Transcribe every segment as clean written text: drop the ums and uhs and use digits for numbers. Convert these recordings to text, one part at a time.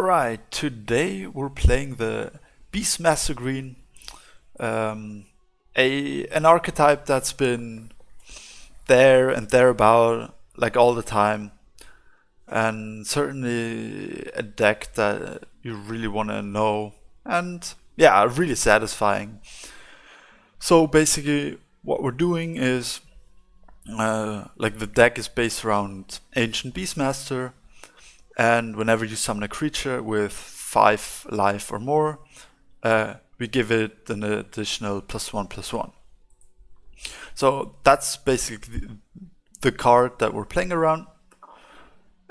Alright, today we're playing the Beastmaster Green, an archetype that's been there and thereabout like all the time, and certainly a deck that you really want to know, and yeah, really satisfying. So basically, what we're doing is like the deck is based around Ancient Beastmaster. And whenever you summon a creature with 5 life or more, we give it an additional +1/+1. So that's basically the card that we're playing around.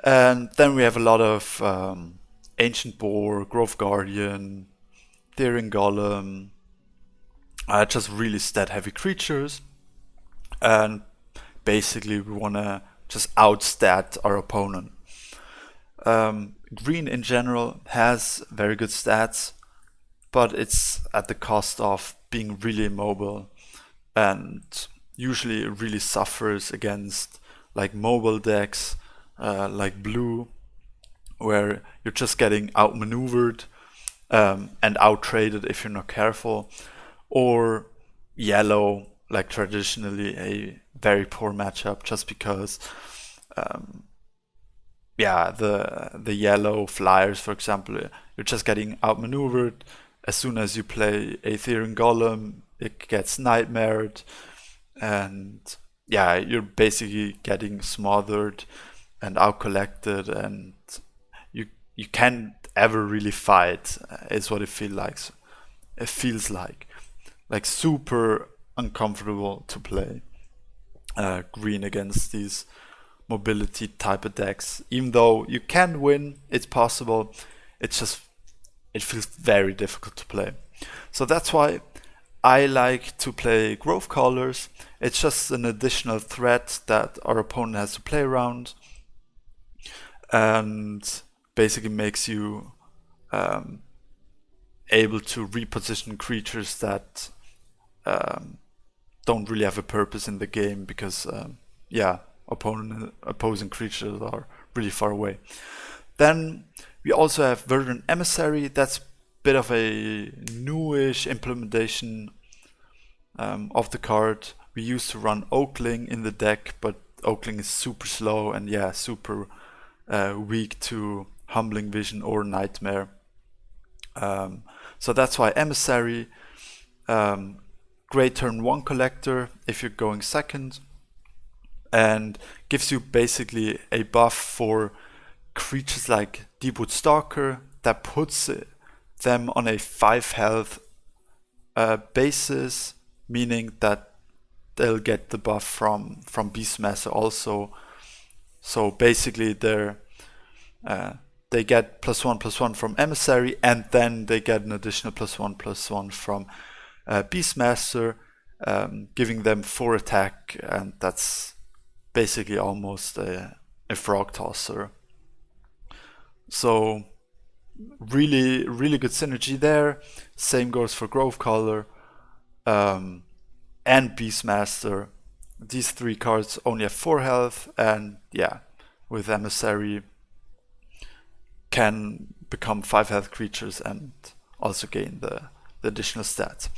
And then we have a lot of Ancient Boar, Grove Guardian, Therian Golem, just really stat heavy creatures. And basically we want to just outstat our opponent. Green in general has very good stats, but it's at the cost of being really immobile, and usually it really suffers against like mobile decks like blue, where you're just getting outmaneuvered and out-traded if you're not careful, or yellow, like traditionally a very poor matchup just because the yellow flyers, for example, you're just getting outmaneuvered. As soon as you play a Therian Golem, it gets nightmared, and yeah, you're basically getting smothered and outcollected, and you can't ever really fight. Is what it feels like. It feels like super uncomfortable to play green against these mobility type of decks. Even though you can win, it's possible, it feels very difficult to play. So that's why I like to play Grove Callers. It's just an additional threat that our opponent has to play around, and basically makes you able to reposition creatures that don't really have a purpose in the game, because opposing creatures are really far away. Then we also have Verdant Emissary. That's a bit of a newish implementation of the card. We used to run Oakling in the deck, but Oakling is super slow and super weak to Humbling Vision or Nightmare. So that's why Emissary, great turn 1 collector if you're going second, and gives you basically a buff for creatures like Deepwood Stalker that puts them on a 5 health basis, meaning that they'll get the buff from Beastmaster also. So basically they get +1/+1 from Emissary, and then they get an additional +1/+1 from Beastmaster, giving them 4 attack, and that's basically almost a frog tosser. So really good synergy there. Same goes for Grove Caller and Beastmaster. These 3 cards only have 4 health, and with Emissary can become 5 health creatures and also gain the additional stats.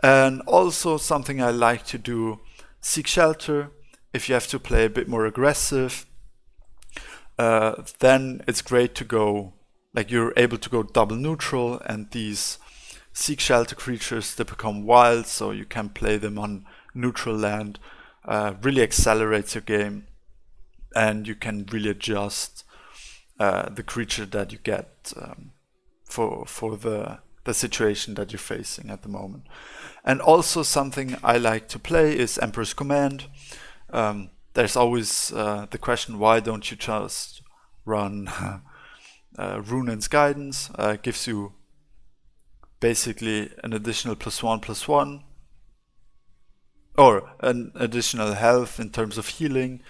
And also something I like to do, Seek Shelter. If you have to play a bit more aggressive, then it's great to go, like you're able to go double neutral, and these Seek Shelter creatures, they become wild, so you can play them on neutral land. Really accelerates your game, and you can really adjust the creature that you get for the situation that you're facing at the moment. And also something I like to play is Emperor's Command. There's always the question, why don't you just run Runan's Guidance? Gives you basically an additional +1/+1, or an additional health in terms of healing,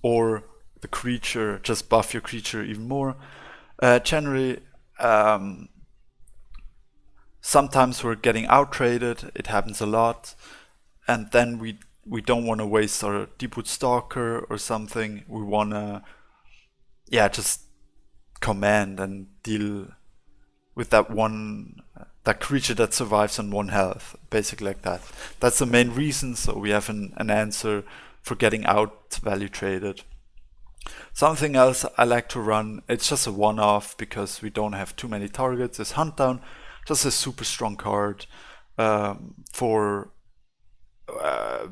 or the creature, just buff your creature even more. Generally, sometimes we're getting out-traded, it happens a lot, and then we don't want to waste our Deepwood Stalker or something. We want to just command and deal with that creature that survives on 1 health, basically like that. That's the main reason, so we have an answer for getting out value traded. Something else I like to run, it's just a one-off because we don't have too many targets, is Hunt Down, just a super strong card for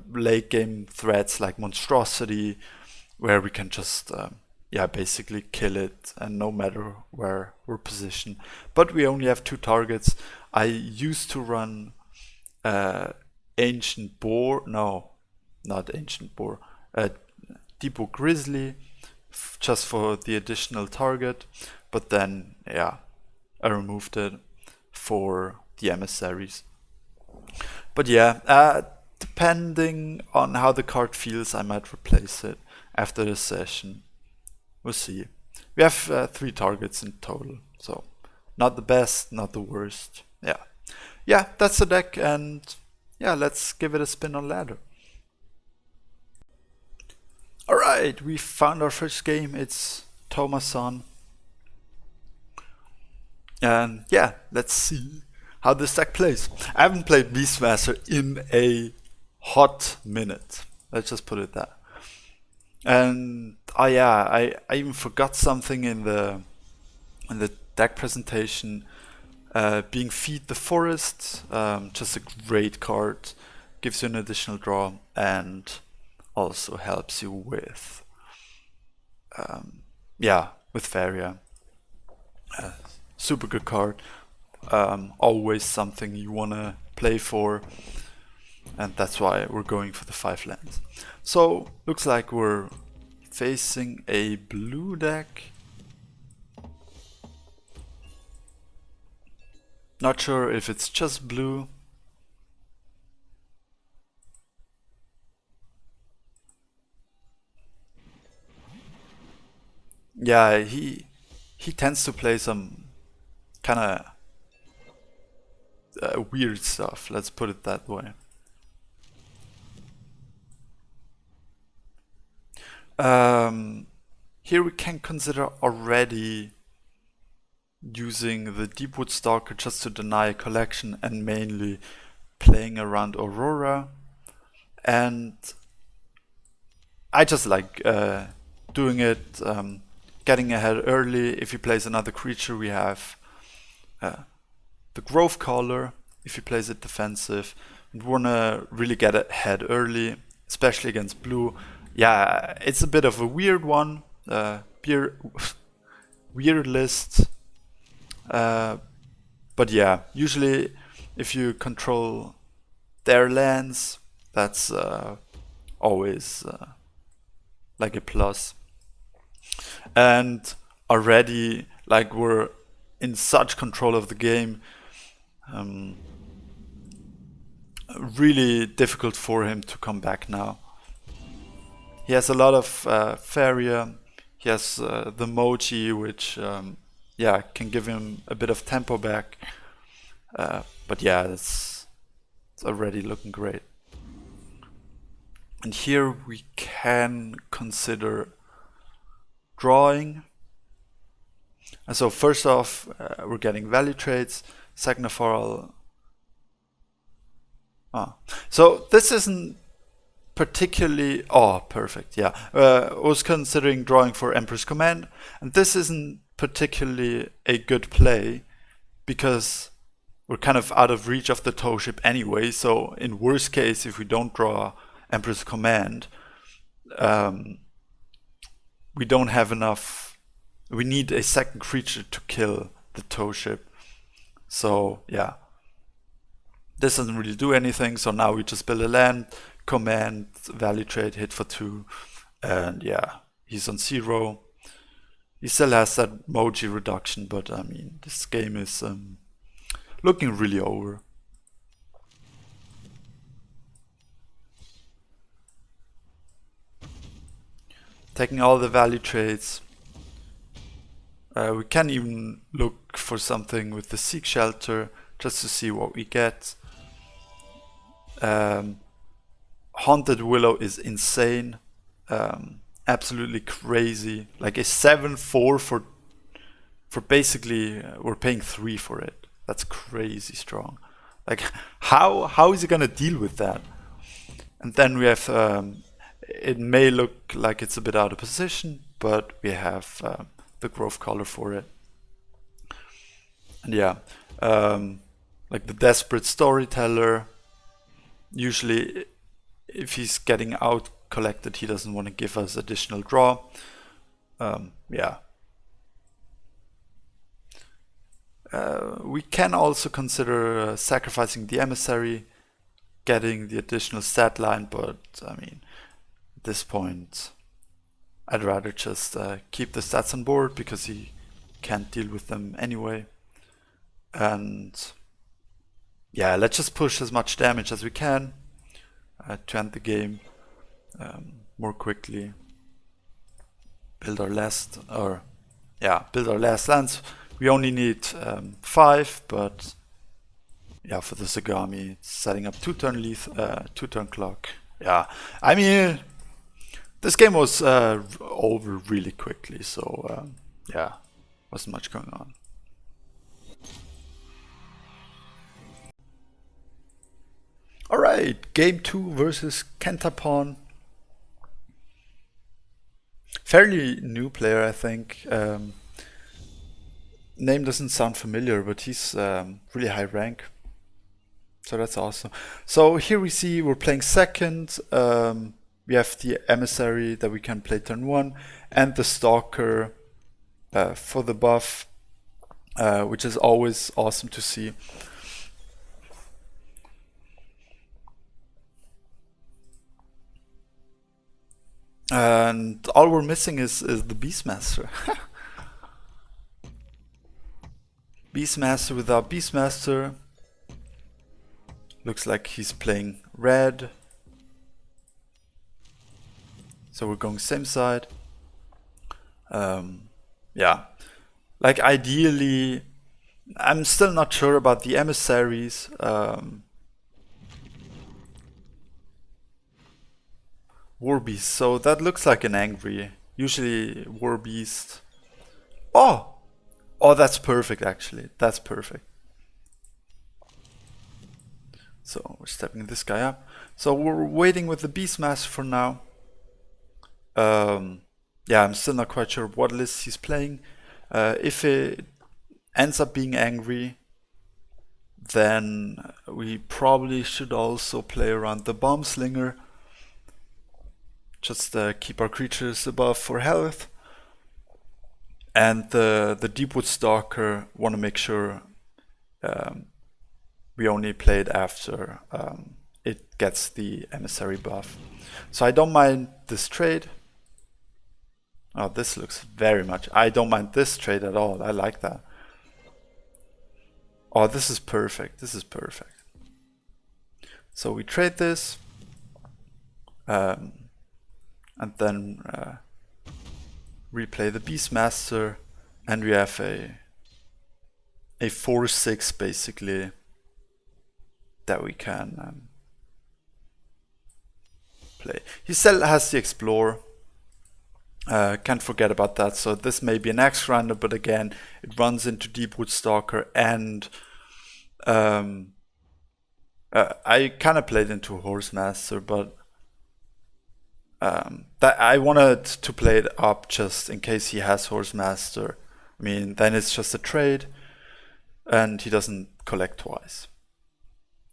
late game threats like Monstrosity, where we can just basically kill it, and no matter where we're positioned. But we only have 2 targets. I used to run Ancient Boar, no, not Ancient Boar, Depot Grizzly, just for the additional target, but then I removed it for the emissaries. But depending on how the card feels, I might replace it after the session. We'll see. We have 3 targets in total, so not the best, not the worst. Yeah, that's the deck, and let's give it a spin on ladder. Alright, we found our first game. It's Thomason. And let's see how this deck plays. I haven't played Beastmaster in a hot minute. Let's just put it that. And I even forgot something in the deck presentation. Being Feed the Forest, just a great card, gives you an additional draw and also helps you with with Faeria. Super good card. Always something you wanna play for, and that's why we're going for the 5 lands. So looks like we're facing a blue deck. Not sure if it's just blue. Yeah, he tends to play some kind of weird stuff, let's put it that way. Here we can consider already using the Deepwood Stalker just to deny a collection and mainly playing around Aurora. And I just like doing it, getting ahead early. If he plays another creature, we have the Grove Caller. If he plays it defensive, we wanna really get ahead early, especially against blue. Yeah, it's a bit of a weird one, weird list. But usually if you control their lands, that's always like a plus. And already, like, we're in such control of the game, really difficult for him to come back now. He has a lot of Faeria. He has the Mochi, which can give him a bit of tempo back. But it's already looking great. And here we can consider drawing. And so first off, we're getting value trades. Second of all, so this isn't particularly, perfect, I was considering drawing for Emperor's Command, and this isn't particularly a good play because we're kind of out of reach of the tow ship anyway. So in worst case, if we don't draw Emperor's Command, we don't have enough. We need a second creature to kill the tow ship. So this doesn't really do anything. So now we just build a land, command, value trade, hit for 2, and he's on 0. He still has that Moji reduction, but I mean, this game is looking really over. Taking all the value trades. We can even look for something with the Seek Shelter just to see what we get. Haunted Willow is insane. Absolutely crazy. Like a 7/4 for for basically we're paying 3 for it. That's crazy strong. Like how is he gonna deal with that? And then we have it may look like it's a bit out of position, but we have the growth color for it. And yeah, like the desperate storyteller, usually if he's getting out collected, he doesn't want to give us additional draw. Yeah. We can also consider sacrificing the emissary, getting the additional stat line, but I mean, at this point, I'd rather just keep the stats on board because he can't deal with them anyway. And yeah, let's just push as much damage as we can to end the game more quickly. Build our last lands. We only need 5, but yeah, for the Sagami, it's setting up 2-turn clock. Yeah, I mean, this game was over really quickly, so yeah, wasn't much going on. Alright, game 2 versus Kentapon. Fairly new player, I think. Name doesn't sound familiar, but he's really high rank. So that's awesome. So here we see we're playing second. We have the emissary that we can play turn 1 and the stalker for the buff, which is always awesome to see. And all we're missing is the Beastmaster. Beastmaster without Beastmaster. Looks like he's playing red. So we're going same side. Yeah. Like ideally, I'm still not sure about the emissaries. Warbeast, so that looks like an angry. Usually Warbeast. Oh! Oh, that's perfect actually. That's perfect. So we're stepping this guy up. So we're waiting with the Beastmaster for now. Yeah, I'm still not quite sure what list he's playing. If it ends up being angry, then we probably should also play around the Bomb Slinger. Just keep our creatures above for health. And the Deepwood Stalker, want to make sure we only play it after it gets the emissary buff. So I don't mind this trade. Oh, this looks very much. I don't mind this trade at all. I like that. Oh, this is perfect. This is perfect. So we trade this. And then replay the Beastmaster, and we have a 4/6 basically that we can play. He still has the Explore. Can't forget about that. So this may be an Axe Grinder, but again, it runs into Deepwood Stalker, and I kind of played into Horsemaster, but that I wanted to play it up just in case he has Horsemaster. I mean, then it's just a trade, and he doesn't collect twice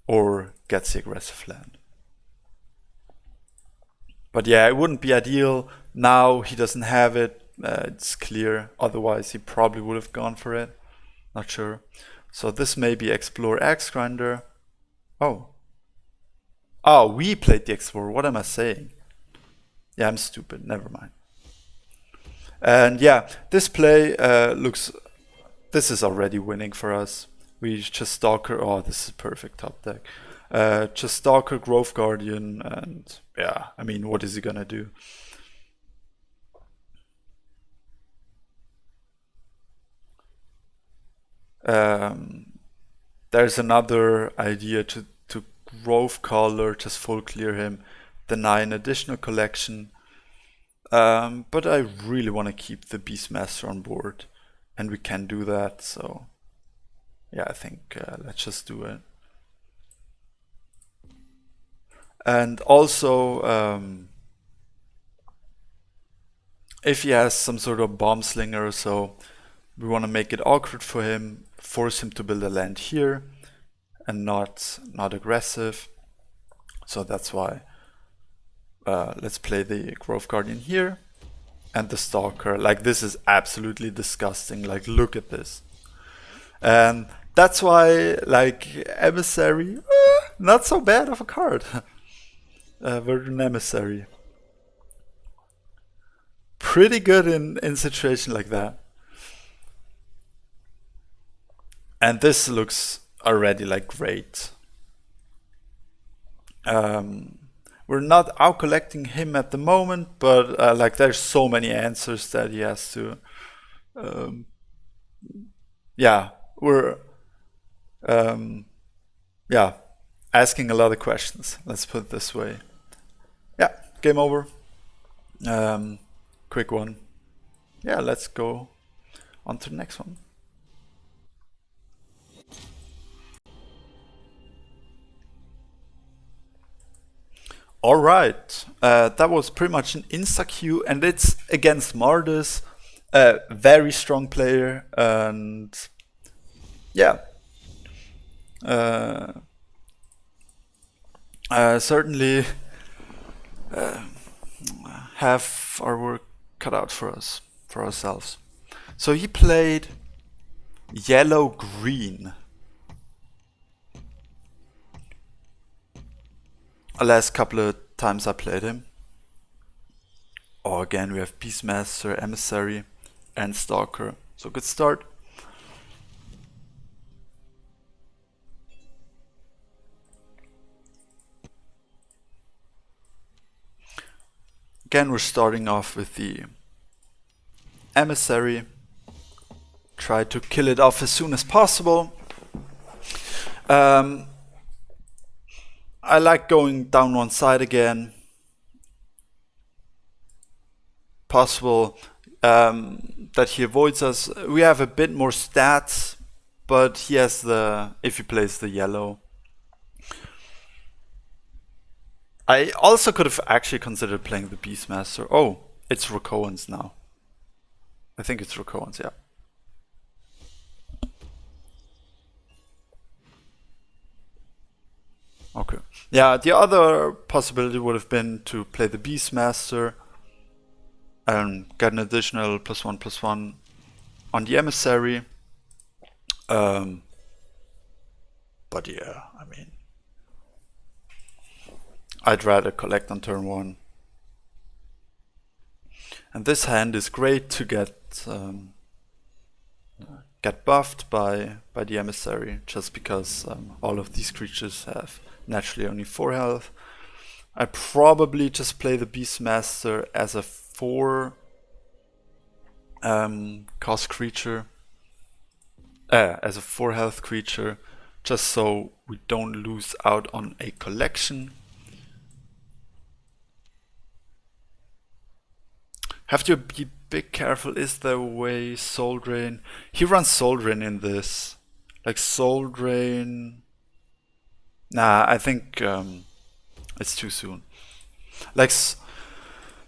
or gets the aggressive land. But yeah, it wouldn't be ideal. Now he doesn't have it. It's clear. Otherwise, he probably would have gone for it. Not sure. So this may be Explore Axe Grinder. Oh. Oh, we played the Explore. What am I saying? Yeah, I'm stupid. Never mind. And yeah, this play looks... This is already winning for us. We just Stalker... Oh, this is perfect top deck. Just Stalker, Growth Guardian, and yeah, I mean, what is he gonna do? There's another idea to Growth Color, just full clear him, deny an additional collection. But I really want to keep the Beastmaster on board. and we can do that. So yeah, I think let's just do it. And also, if he has some sort of bomb slinger or so, we want to make it awkward for him, force him to build a land here, and not aggressive. So that's why let's play the Grove Guardian here, and the Stalker. Like, this is absolutely disgusting. Like, look at this. And that's why, like, Emissary, not so bad of a card. Verdant Emissary. Pretty good in situation like that. And this looks already like great. We're not out collecting him at the moment, but like there's so many answers that he has to. Yeah, we're yeah, asking a lot of questions. Let's put it this way. Yeah, game over. Quick one. Yeah, let's go on to the next one. Alright, that was pretty much an insta-queue, and it's against Mardus, a very strong player, and yeah. Certainly have our work cut out for us, for ourselves. So he played yellow-green. The last couple of times I played him. Oh, again we have Beastmaster, Emissary, and Stalker. So good start. Again, we're starting off with the Emissary. Try to kill it off as soon as possible. I like going down one side again. Possible that he avoids us. We have a bit more stats, but he has the, if he plays the yellow. I also could have actually considered playing the Beastmaster. Oh, it's Rakoans now. I think it's Rakoans, yeah. Okay. Yeah, the other possibility would have been to play the Beastmaster and get an additional +1/+1 on the Emissary. But yeah, I mean, I'd rather collect on turn 1. And this hand is great to get buffed by the Emissary, just because all of these creatures have naturally only 4 health. I probably just play the Beastmaster as a 4 cost creature, as a 4 health creature, just so we don't lose out on a collection. Have to be big careful. Is there a way Soul Drain? He runs Soul Drain in this. Like Soul Drain. Nah, I think it's too soon. Like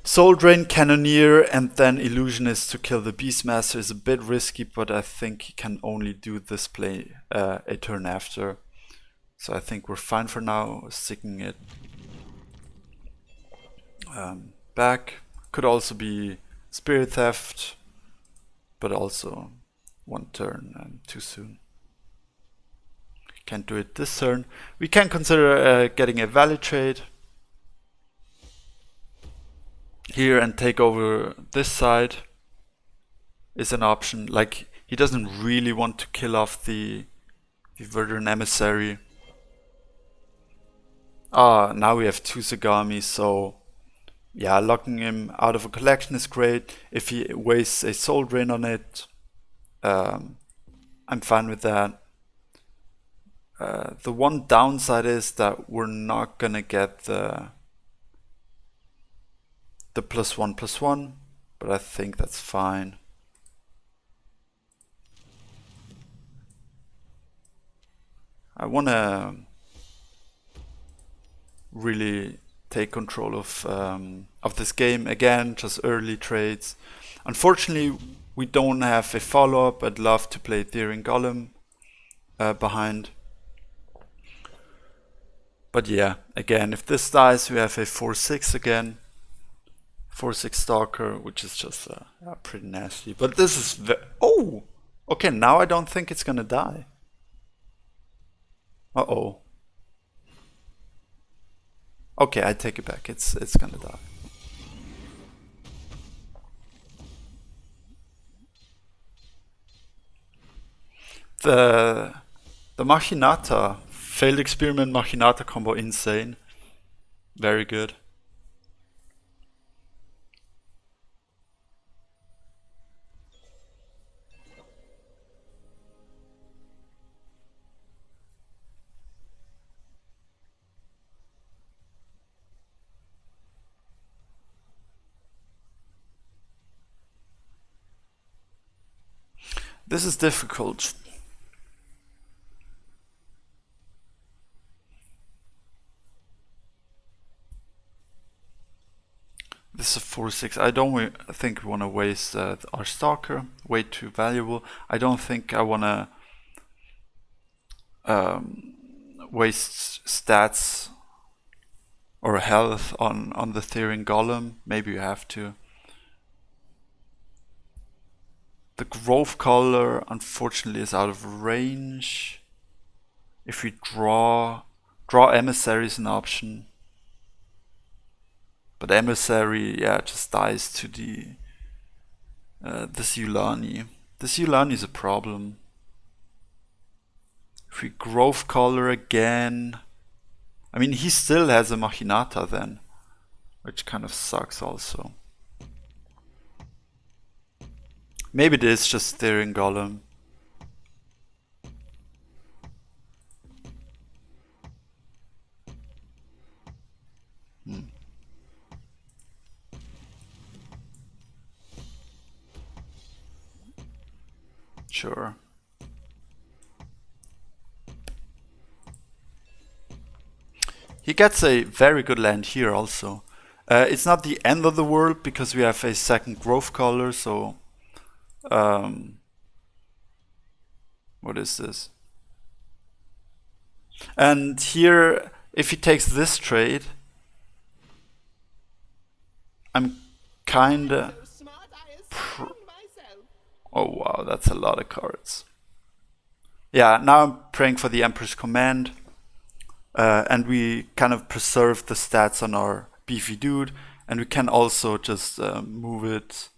Soul Drain, Cannoneer, and then Illusionist to kill the Beastmaster is a bit risky, but I think he can only do this play a turn after. So I think we're fine for now, sticking it back. Could also be Spirit Theft, but also 1 turn and too soon. Can't do it this turn. We can consider getting a valid trade here and take over this side is an option. Like, he doesn't really want to kill off the Verdant Emissary. Ah, now we have 2 Zagami, so yeah, locking him out of a collection is great. If he wastes a Soul Drain on it, I'm fine with that. The one downside is that we're not gonna get the +1/+1, but I think that's fine. I want to really take control of this game again, just early trades. Unfortunately, we don't have a follow-up. I'd love to play Therian Golem behind. But yeah, again, if this dies, we have a 4-6 again. 4-6 Stalker, which is just pretty nasty. But this is oh! Okay, now I don't think it's gonna die. Uh-oh. Okay, I take it back. It's gonna die. The Machinata, failed experiment Machinata combo, insane. Very good. This is difficult. This is a 4-6. I don't think we want to waste our Stalker. Way too valuable. I don't think I want to waste stats or health on the Therian Golem. Maybe you have to. The Grove Collar, unfortunately, is out of range. If we draw Emissary is an option. But Emissary, yeah, just dies to the this Yulani. This Yulani is a problem. If we Grove Collar again, I mean, he still has a Machinata then, which kind of sucks also. Maybe it is just Therian Golem. Sure. He gets a very good land here also. It's not the end of the world because we have a second Grove Collar, so what is this? And here, if he takes this trade, I'm kinda... Oh wow, that's a lot of cards. Yeah, now I'm praying for the Emperor's Command. And we kind of preserve the stats on our beefy dude. And we can also just move it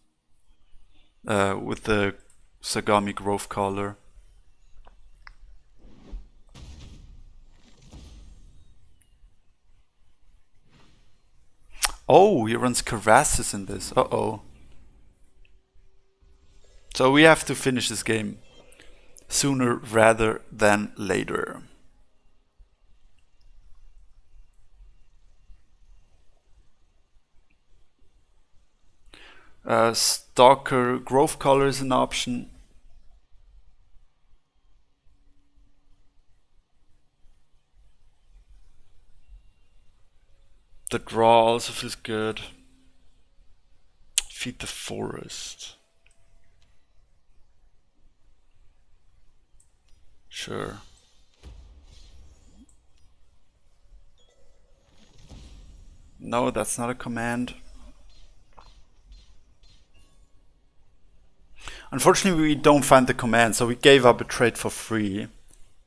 with the Sagami Grove Collar. Oh, he runs Carassus in this. Uh-oh. So we have to finish this game sooner rather than later. Stalker Grove Collar is an option. The draw also feels good. Feed the forest. Sure. No, that's not a command. Unfortunately, we don't find the command, so we gave up a trade for free.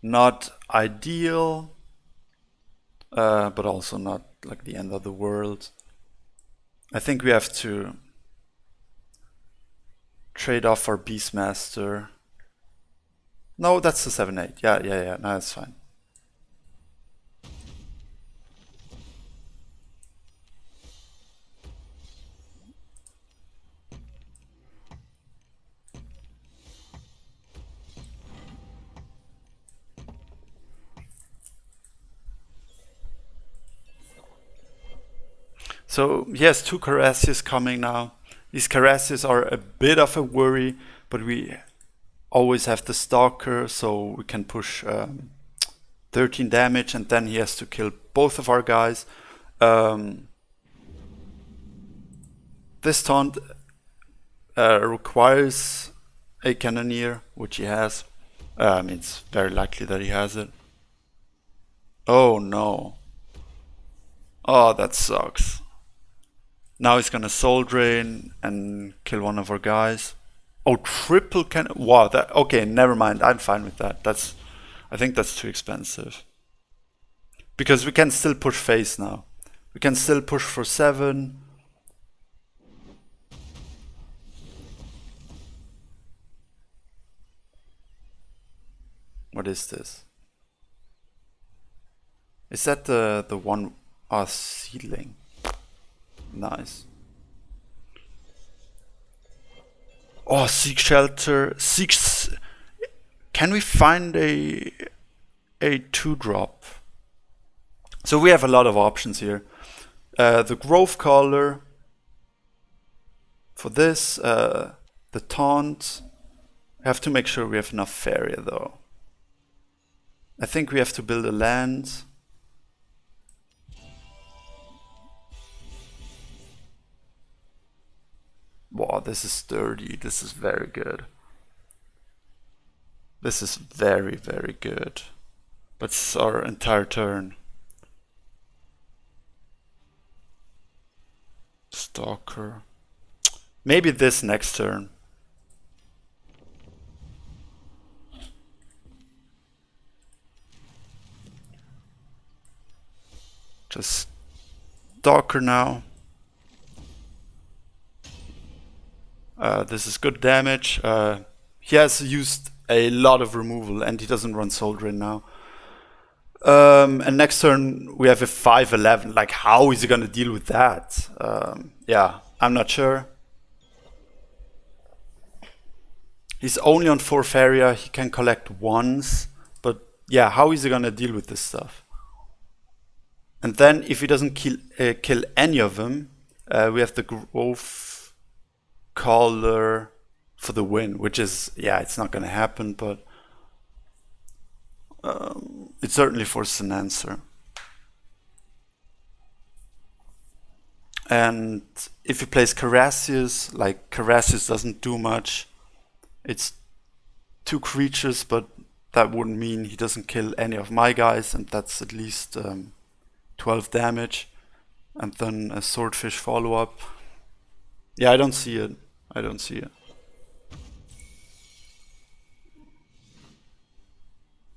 Not ideal, but also not like the end of the world. I think we have to trade off our Beastmaster. No, that's the 7-8. Yeah, no, that's fine. So he has two Carassius coming now. These Carassius are a bit of a worry, but we always have the Stalker, so we can push the 13 damage, and then he has to kill both of our guys. This taunt requires a cannoneer, which he has. It's very likely that he has it. Oh no. Oh, that sucks. Now he's gonna soul drain and kill one of our guys. Oh, triple cannon. Wow, that okay, never mind. I'm fine with that. I think that's too expensive. Because we can still push face now. We can still push for 7. What is this? Is that the one seedling? Nice. Oh, seek shelter. Can we find a 2-drop? So we have a lot of options here. The Grove Caller for this, the taunt. We have to make sure we have enough Faeria though. I think we have to build a land. Wow, this is sturdy. This is very good. This is very, very good. But it's our entire turn. Stalker. Maybe this next turn. Just Stalker now. This is good damage. He has used a lot of removal and he doesn't run Soul Drain now. And next turn we have a 5/11. Like, how is he gonna deal with that? Yeah, I'm not sure. He's only on 4 Faeria. He can collect once, but yeah, how is he gonna deal with this stuff? And then if he doesn't kill any of them, we have the Grove Caller for the win, which is, yeah, it's not gonna happen, but it certainly forces an answer. And if he plays Carasius, like, Carasius doesn't do much. It's 2 creatures, but that wouldn't mean he doesn't kill any of my guys, and that's at least 12 damage. And then a Swordfish follow-up. Yeah, I don't see it. I don't see it.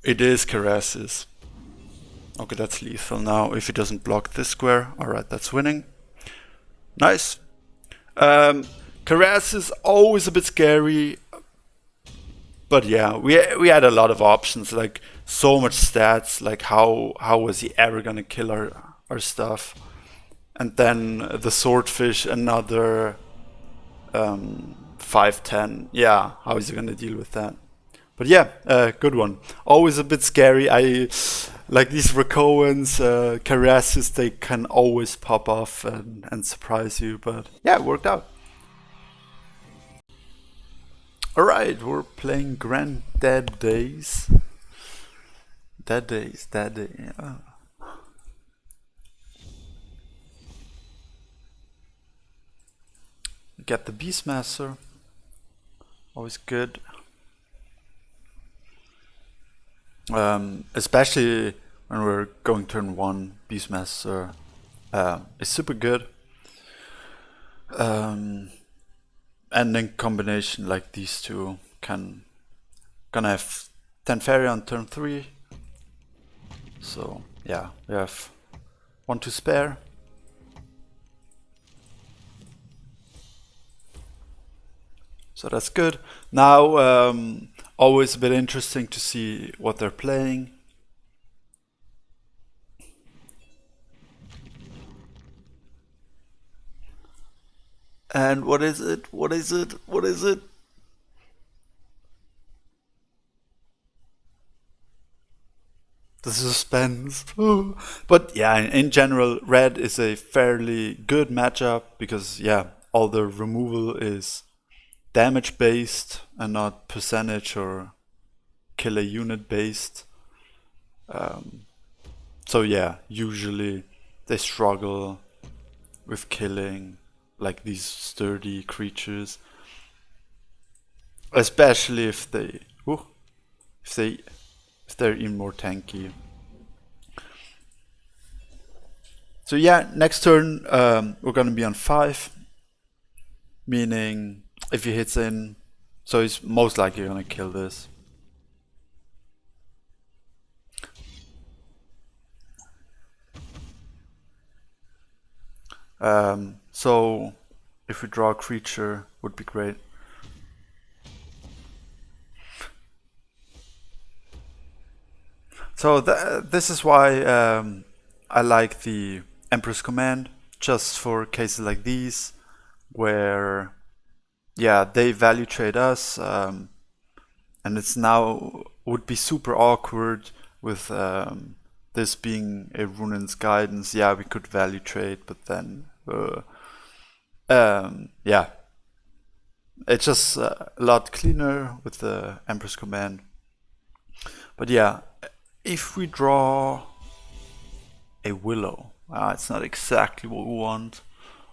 It is Carasius. Okay, that's lethal now. If he doesn't block this square, alright, that's winning. Nice. Carasius always a bit scary. But yeah, we had a lot of options, like so much stats, like how was he ever gonna kill our stuff? And then the Swordfish, another 5/10. Yeah, how is he gonna deal with that? But yeah, good one. Always a bit scary. I like these Rakoans, Carasius, they can always pop off and surprise you, but yeah, it worked out. Alright, we're playing Granddad Days. Dad Days. Yeah. Get the Beastmaster. Always good. Especially when we're going turn 1, Beastmaster is super good. And in combination, like these two gonna have 10 Faeria on turn 3. So yeah, we have 1 to spare. So that's good. Now, always a bit interesting to see what they're playing. And what is it? What is it? What is it? The suspense. But yeah, in general, red is a fairly good matchup because, yeah, all the removal is damage based and not percentage or killer unit based. So yeah, usually they struggle with killing like these sturdy creatures, especially if they, if they, if they're even more tanky. So yeah, next turn we're gonna be on 5, meaning if he hits in, so he's most likely gonna kill this. So if we draw a creature, would be great. So this is why I like the Emperor's Command, just for cases like these, where, yeah, they value trade us, and it's now would be super awkward with this being a Runan's Guidance. Yeah, we could value trade, but then, yeah, it's just a lot cleaner with the Emperor's Command. But yeah, if we draw a Willow, it's not exactly what we want.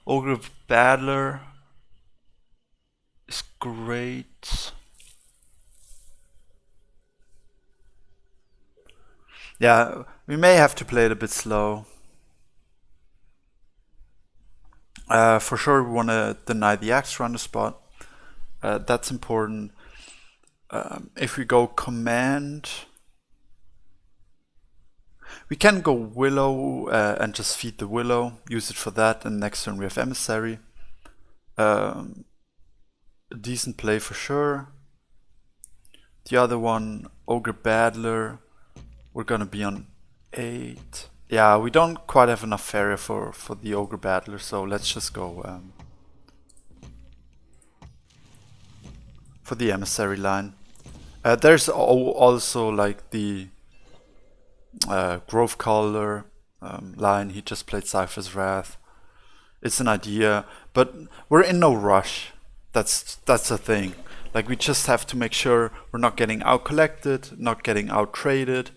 Ogre Battler is great. Yeah, we may have to play it a bit slow. For sure, we want to deny the extra on the spot. That's important. If we go command, we can go Willow and just feed the Willow, use it for that, and next turn we have Emissary. A decent play for sure. The other one, Ogre Battler, we're gonna be on 8. Yeah, we don't quite have enough Faeria for the Ogre Battler, so let's just go for the Emissary line. There's also like the Grove Caller line. He just played Cypher's Wrath. It's an idea, but we're in no rush. That's the thing. Like, we just have to make sure we're not getting out collected, not getting out traded,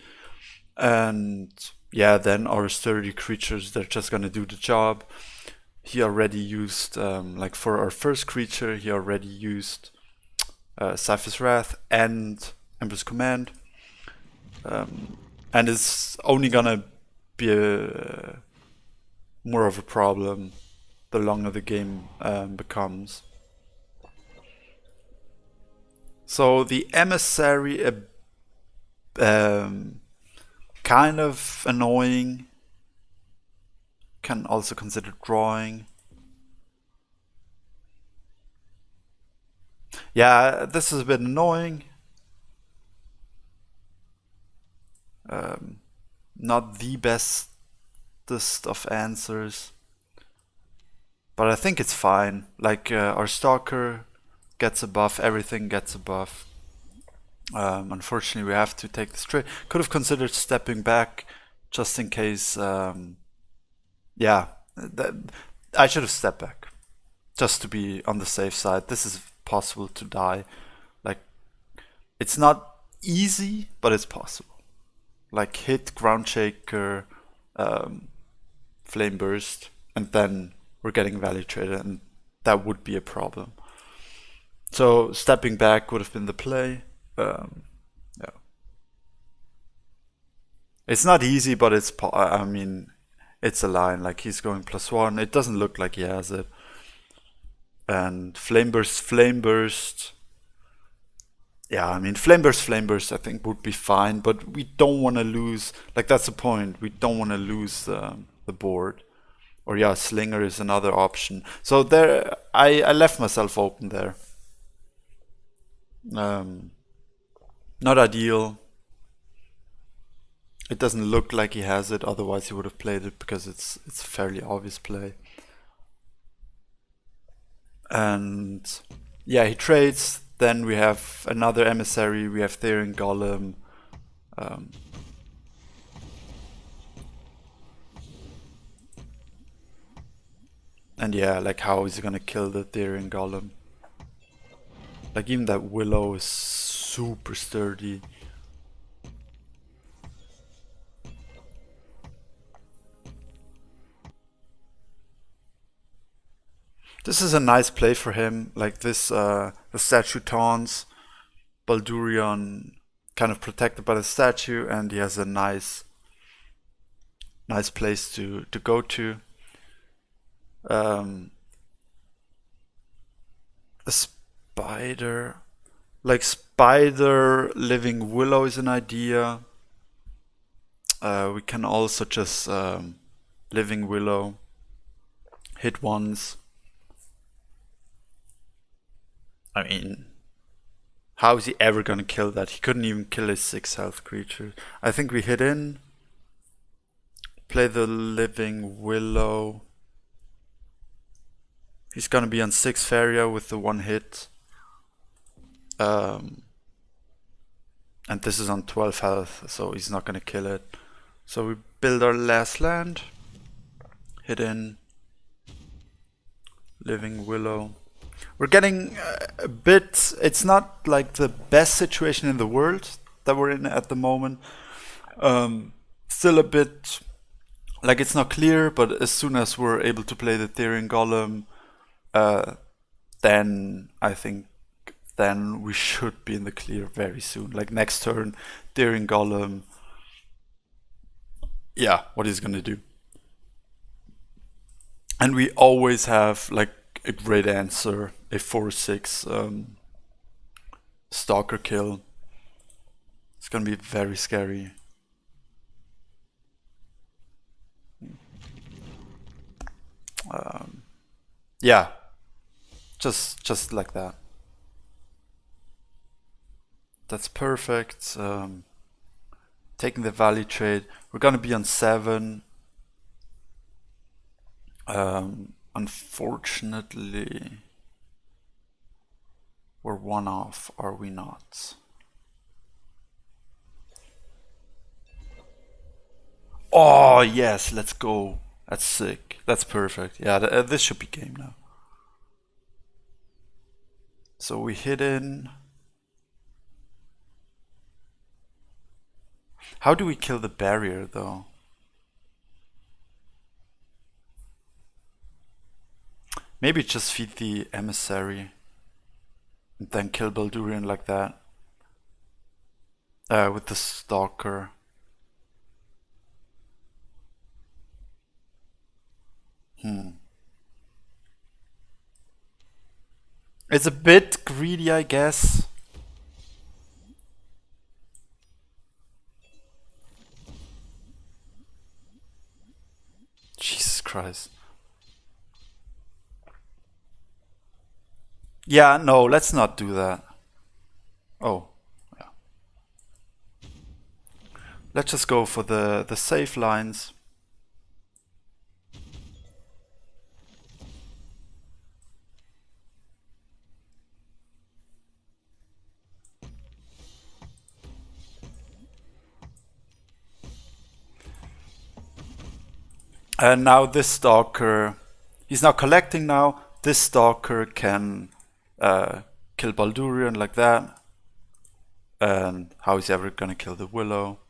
and yeah, then our sturdy creatures, they're just gonna do the job. He already used, like for our first creature, he already used Cypher's Wrath and Emperor's Command, and it's only gonna be more of a problem the longer the game becomes. So the Emissary, kind of annoying. Can also consider drawing. Yeah, this is a bit annoying. Not the bestest of answers, but I think it's fine. Like, our Stalker gets a buff, everything gets a buff. Unfortunately, we have to take this trade. Could have considered stepping back just in case. Yeah, I should have stepped back just to be on the safe side. This is possible to die. Like, it's not easy, but it's possible. Like, hit Ground Shaker, Flame Burst, and then we're getting value traded, and that would be a problem. So stepping back would have been the play. Yeah. It's not easy, but it's, I mean, it's a line. Like, he's going +1. It doesn't look like he has it. And Flame Burst. Yeah, I mean, Flame Burst, I think would be fine, but we don't want to lose. Like, that's the point. We don't want to lose the board. Or yeah, Slinger is another option. So there, I left myself open there. Not ideal. It doesn't look like he has it, otherwise he would have played it, because it's a fairly obvious play. And yeah, he trades. Then we have another Emissary, we have Therian Golem. And yeah, like, how is he gonna kill the Therian Golem? Like, even that Willow is super sturdy. This is a nice play for him. Like this, the statue taunts Baldurion, kind of protected by the statue, and he has a nice place to go to. A spider, like spider living willow is an idea. We can also just living willow, hit once. I mean, how is he ever gonna kill that? He couldn't even kill his 6 health creature. I think we hit in, play the living willow. He's gonna be on 6 Faeria with the 1 hit. And this is on 12 health, so he's not gonna kill it. So we build our last land, hit in, living willow. We're getting a bit, it's not like the best situation in the world that we're in at the moment. Still a bit, like it's not clear, but as soon as we're able to play the Therian Golem, then I think then we should be in the clear very soon. Like next turn, Therian Golem, yeah, what he's gonna do. And we always have like a great answer, a 4/6 stalker kill. It's gonna be very scary. Yeah, just like that. That's perfect. Taking the value trade. We're gonna be on 7. Unfortunately, we're 1 off, are we not? Oh yes, let's go. That's sick. That's perfect. Yeah, this should be game now. So we hit in. How do we kill the barrier though? Maybe just feed the emissary and then kill Baldurion like that. With the stalker. It's a bit greedy, I guess. Jesus Christ. Yeah, no, let's not do that. Oh, yeah. Let's just go for the safe lines. And now this stalker, he's not collecting now. This stalker can kill Baldurion like that. And how is he ever gonna kill the willow?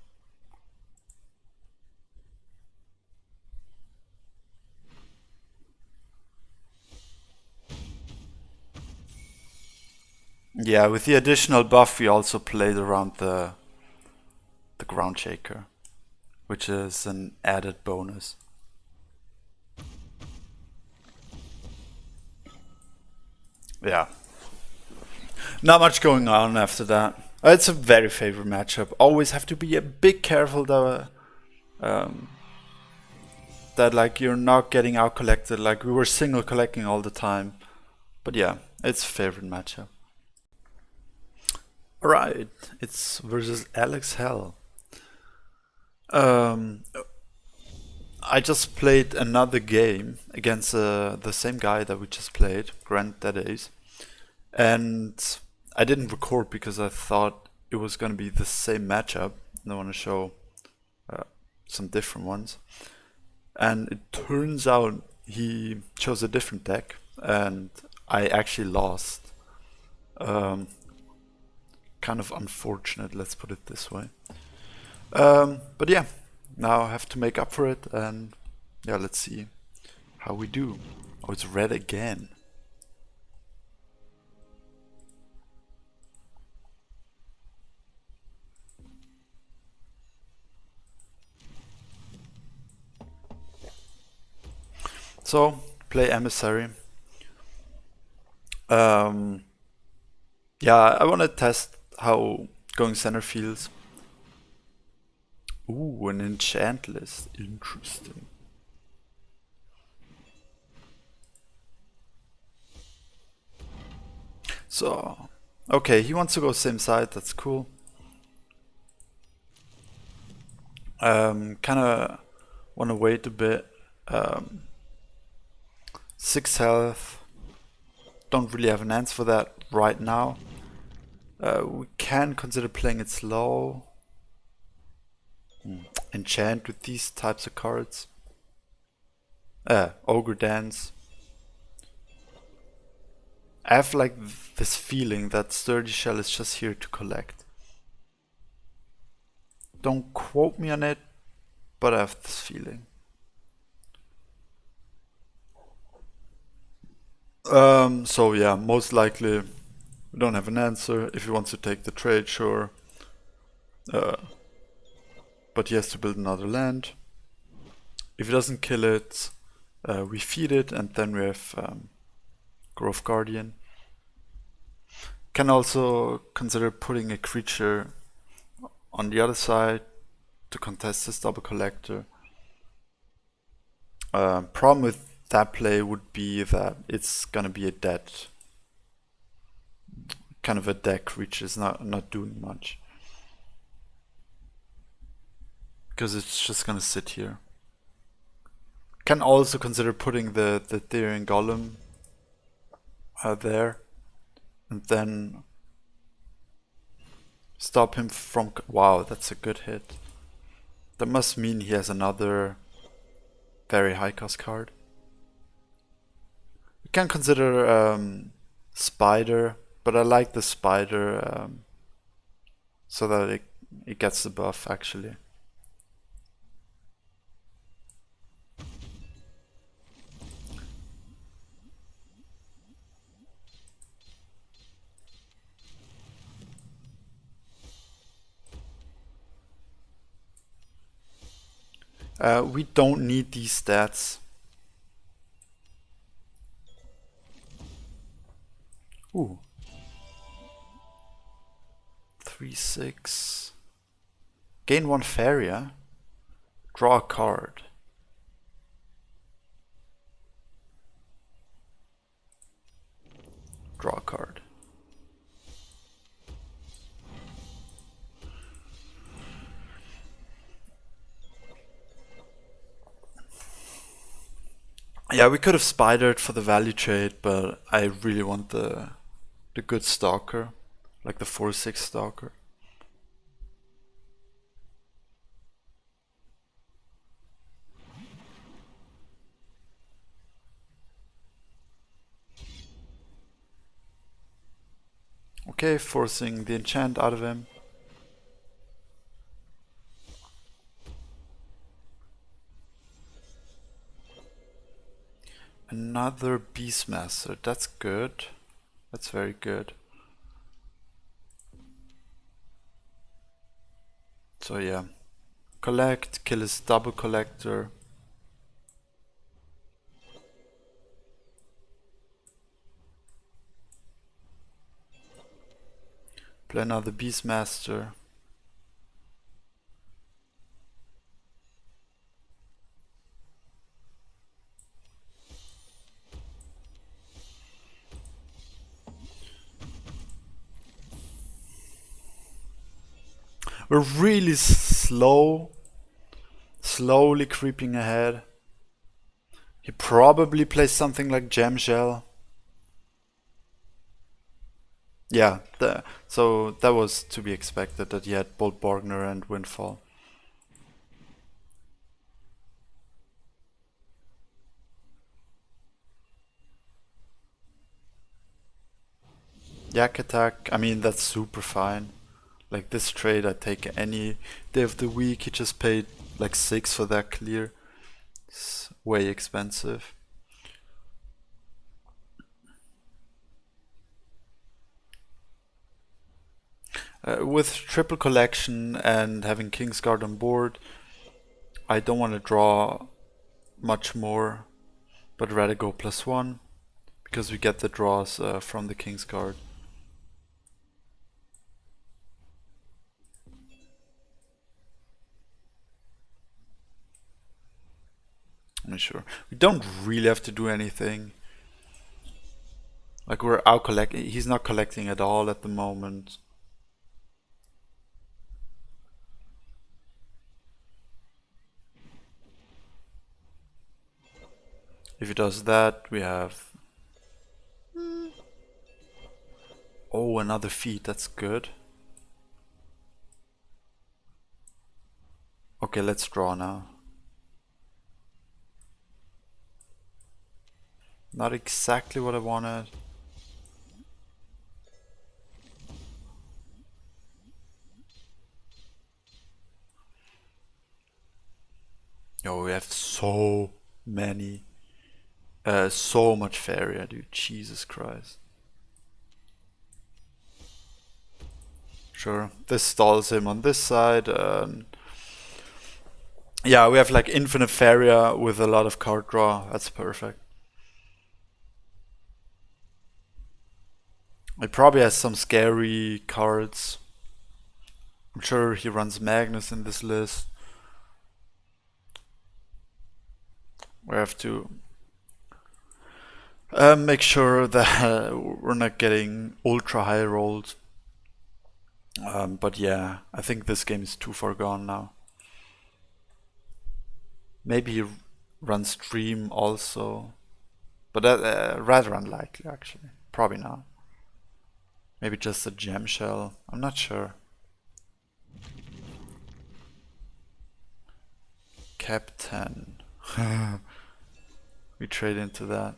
Yeah, with the additional buff, we also played around the ground shaker, which is an added bonus. Yeah. Not much going on after that. It's a very favorite matchup. Always have to be a bit careful though, that like you're not getting out collected. Like we were single collecting all the time. But yeah, it's a favorite matchup. Alright, it's versus Alex Hell. I just played another game against the same guy that we just played, Grant Dead Ace. And I didn't record because I thought it was going to be the same matchup. And I want to show some different ones. And it turns out he chose a different deck, and I actually lost. Kind of unfortunate, let's put it this way. But yeah, now I have to make up for it, and yeah, let's see how we do. Oh, it's red again. So, play Emissary. Yeah, I want to test how going center feels. Ooh, an enchant list. Interesting. So, okay, he wants to go same side. That's cool. Kind of want to wait a bit. 6 health. Don't really have an answer for that right now. We can consider playing it slow. Enchant with these types of cards. Ogre Dance. I have like this feeling that Sturdy Shell is just here to collect. Don't quote me on it, but I have this feeling. So yeah, most likely we don't have an answer. If he wants to take the trade, sure. But he has to build another land. If he doesn't kill it, we feed it, and then we have Grove Guardian. Can also consider putting a creature on the other side to contest this double collector. Problem with that play would be that it's gonna be a dead kind of a dead creature. It's not doing much because it's just gonna sit here. Can also consider putting the Therian Golem there, and then stop him from. Wow, that's a good hit. That must mean he has another very high cost card. We can consider Spider, but I like the Spider so that it gets the buff actually. We don't need these stats. Ooh. 3/6. Gain 1 Faeria. Draw a card. Draw a card. Yeah, we could have spidered for the value trade, but I really want the good stalker, like the 4/6 stalker. Okay, forcing the enchant out of him. Another Beastmaster, that's good. That's very good. So yeah, collect, kill his double collector. Play another Beastmaster. We're really slowly creeping ahead. He probably plays something like Gem Shell. Yeah, so that was to be expected that he had both Borgner and Windfall. Yak attack, I mean that's super fine. Like this trade I take any day of the week. He just paid like 6 for that clear. It's way expensive. With triple collection and having Kingsguard on board, I don't want to draw much more but rather go +1 because we get the draws from the King's Guard. I'm not sure. We don't really have to do anything. Like we're out collecting. He's not collecting at all at the moment. If he does that, we have... Oh, another feat. That's good. Okay, let's draw now. Not exactly what I wanted. Yo, we have so many. So much Faeria, dude. Jesus Christ. Sure, this stalls him on this side. Yeah, we have like infinite Faeria with a lot of card draw. That's perfect. He probably has some scary cards. I'm sure he runs Magnus in this list. We have to make sure that we're not getting ultra high rolls. But yeah, I think this game is too far gone now. Maybe he runs Dream also. But rather unlikely actually. Probably not. Maybe just a gem shell. I'm not sure. Captain. We trade into that.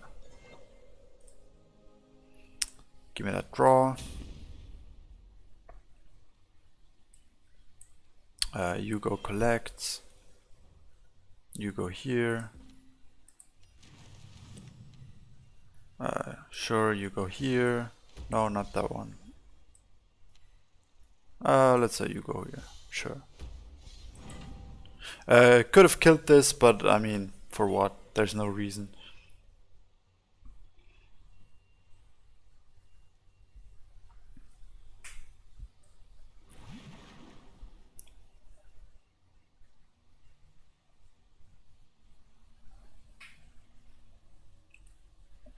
Give me that draw. You go collect. You go here. Sure, you go here. No, not that one. Let's say you go here. Sure. Could have killed this, but I mean, for what? There's no reason.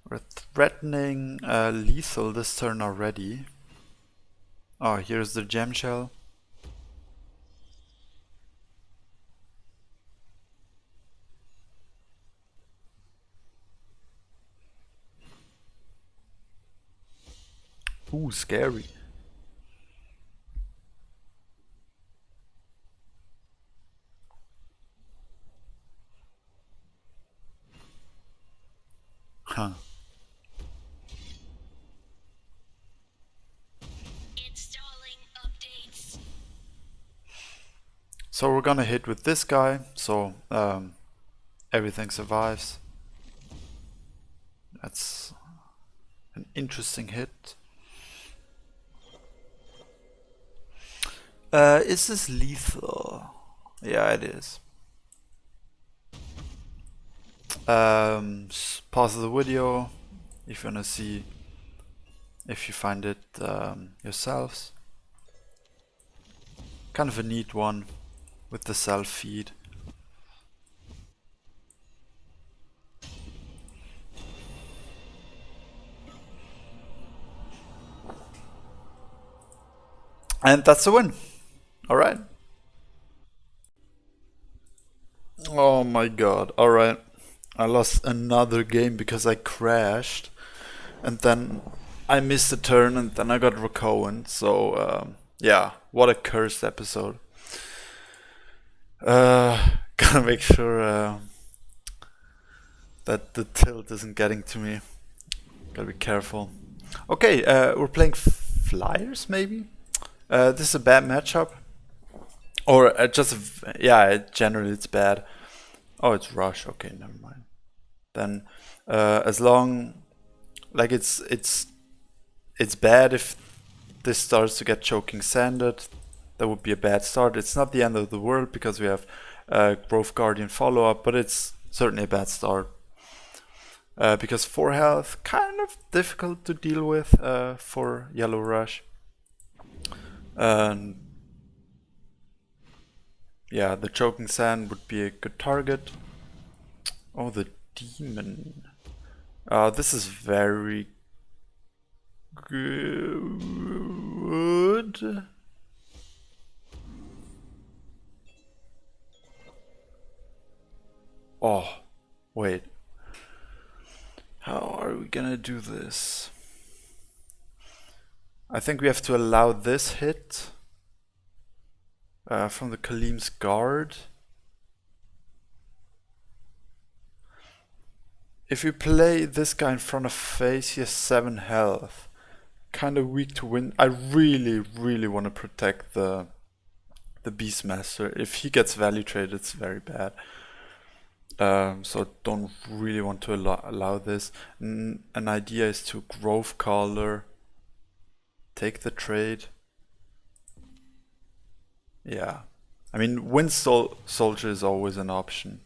We're threatening lethal this turn already. Oh, here's the gem shell. Ooh, scary. Huh. Installing updates. So we're gonna hit with this guy, so everything survives. That's an interesting hit. Is this lethal? Yeah, it is. Pause the video if you wanna see if you find it yourselves. Kind of a neat one with the self feed. And that's a win. Alright. Oh my god. Alright. I lost another game because I crashed. And then I missed a turn and then I got recoined. So, yeah. What a cursed episode. Gotta make sure that the tilt isn't getting to me. Gotta be careful. Okay, we're playing Flyers maybe? This is a bad matchup. Or yeah, generally it's bad. Oh, it's Rush. Okay, never mind. Then, as long, like it's bad if this starts to get choking sanded. That would be a bad start. It's not the end of the world because we have Growth Guardian follow up, but it's certainly a bad start. because 4 health, kind of difficult to deal with for Yellow Rush. And yeah, the Choking Sand would be a good target. Oh, the Demon. This is very good. Oh, wait. How are we gonna do this? I think we have to allow this hit from the Kalim's guard. If we play this guy in front of face, he has 7 health. Kind of weak to win. I really want to protect the Beastmaster. If he gets value traded, it's very bad. So don't really want to allow this. An idea is to Grove Caller, take the trade. Yeah, I mean, Wind Soldier is always an option.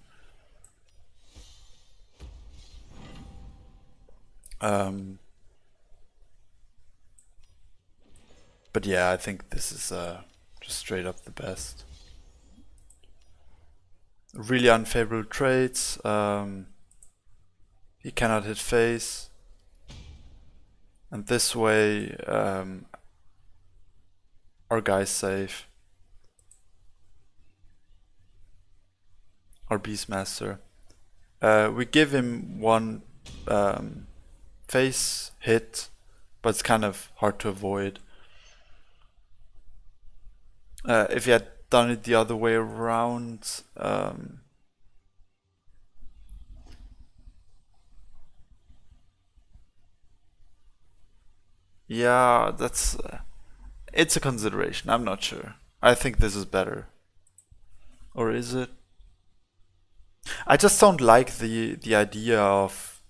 But yeah, I think this is just straight up the best. Really unfavorable trades. He cannot hit face. And this way, our guy's safe. Our Beastmaster. We give him one face hit, but it's kind of hard to avoid. If you had done it the other way around, yeah, that's it's a consideration. I'm not sure. I think this is better, or is it? I just don't like the idea of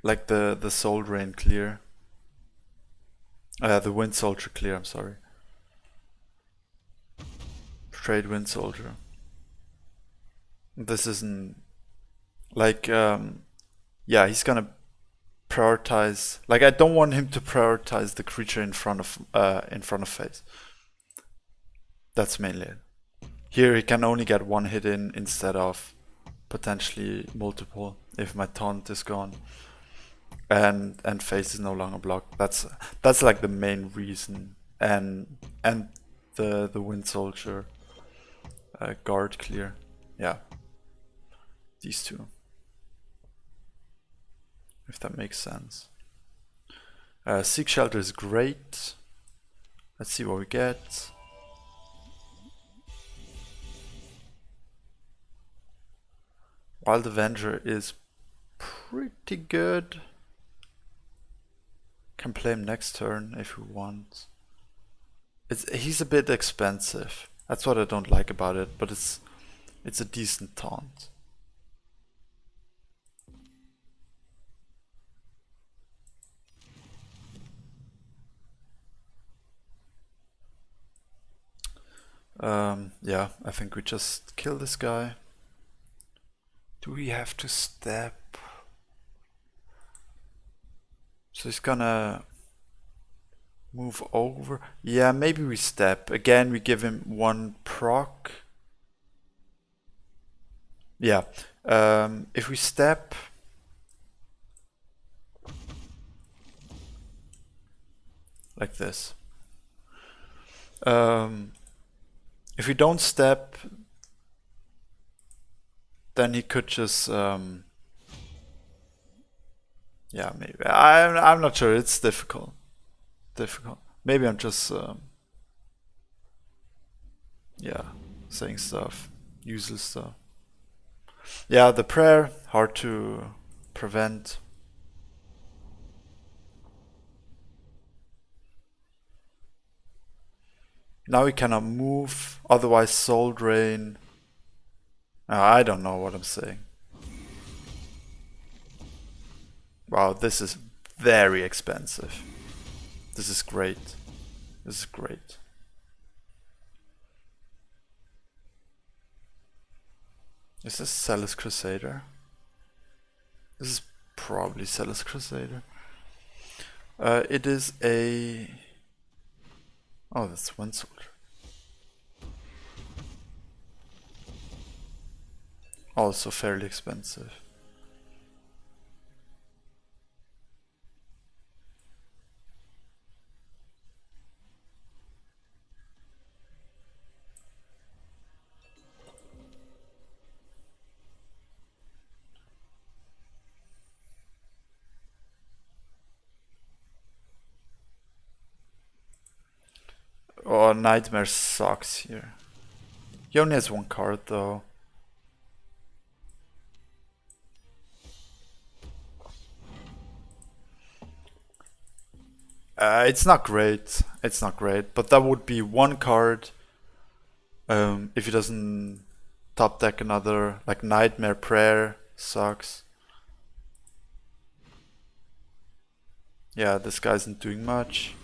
like the Soul Drain clear. The Wind Soldier clear, I'm sorry. Trade Wind Soldier. This isn't like yeah, he's gonna prioritize, like I don't want him to prioritize the creature in front of face. That's mainly it. Here he can only get one hit in instead of potentially multiple if my taunt is gone. And face is no longer blocked. That's like the main reason. And the Wind Soldier guard clear. Yeah. These two. If that makes sense. Seek Shelter is great. Let's see what we get. Wild Avenger is pretty good. Can play him next turn if we want. He's a bit expensive. That's what I don't like about it, but it's a decent taunt. Yeah, I think we just kill this guy. Do we have to step? So he's gonna move over. Yeah, maybe we step. Again, we give him one proc. Yeah. If we step, like this. If we don't step, then he could just yeah, maybe. I'm not sure. It's difficult. Maybe I'm just yeah, saying stuff, useless stuff. Yeah, the prayer hard to prevent. Now he cannot move, otherwise Soul Drain. I don't know what I'm saying. Wow, this is very expensive. This is great. This is great. Is this Zealous Crusader? This is probably Zealous Crusader. It is a... Oh, that's one soldier. Also fairly expensive. Oh, Nightmare sucks here. He only has one card though. It's not great. It's not great, but that would be one card. If he doesn't top deck another, like Nightmare Prayer sucks. Yeah, this guy isn't doing much.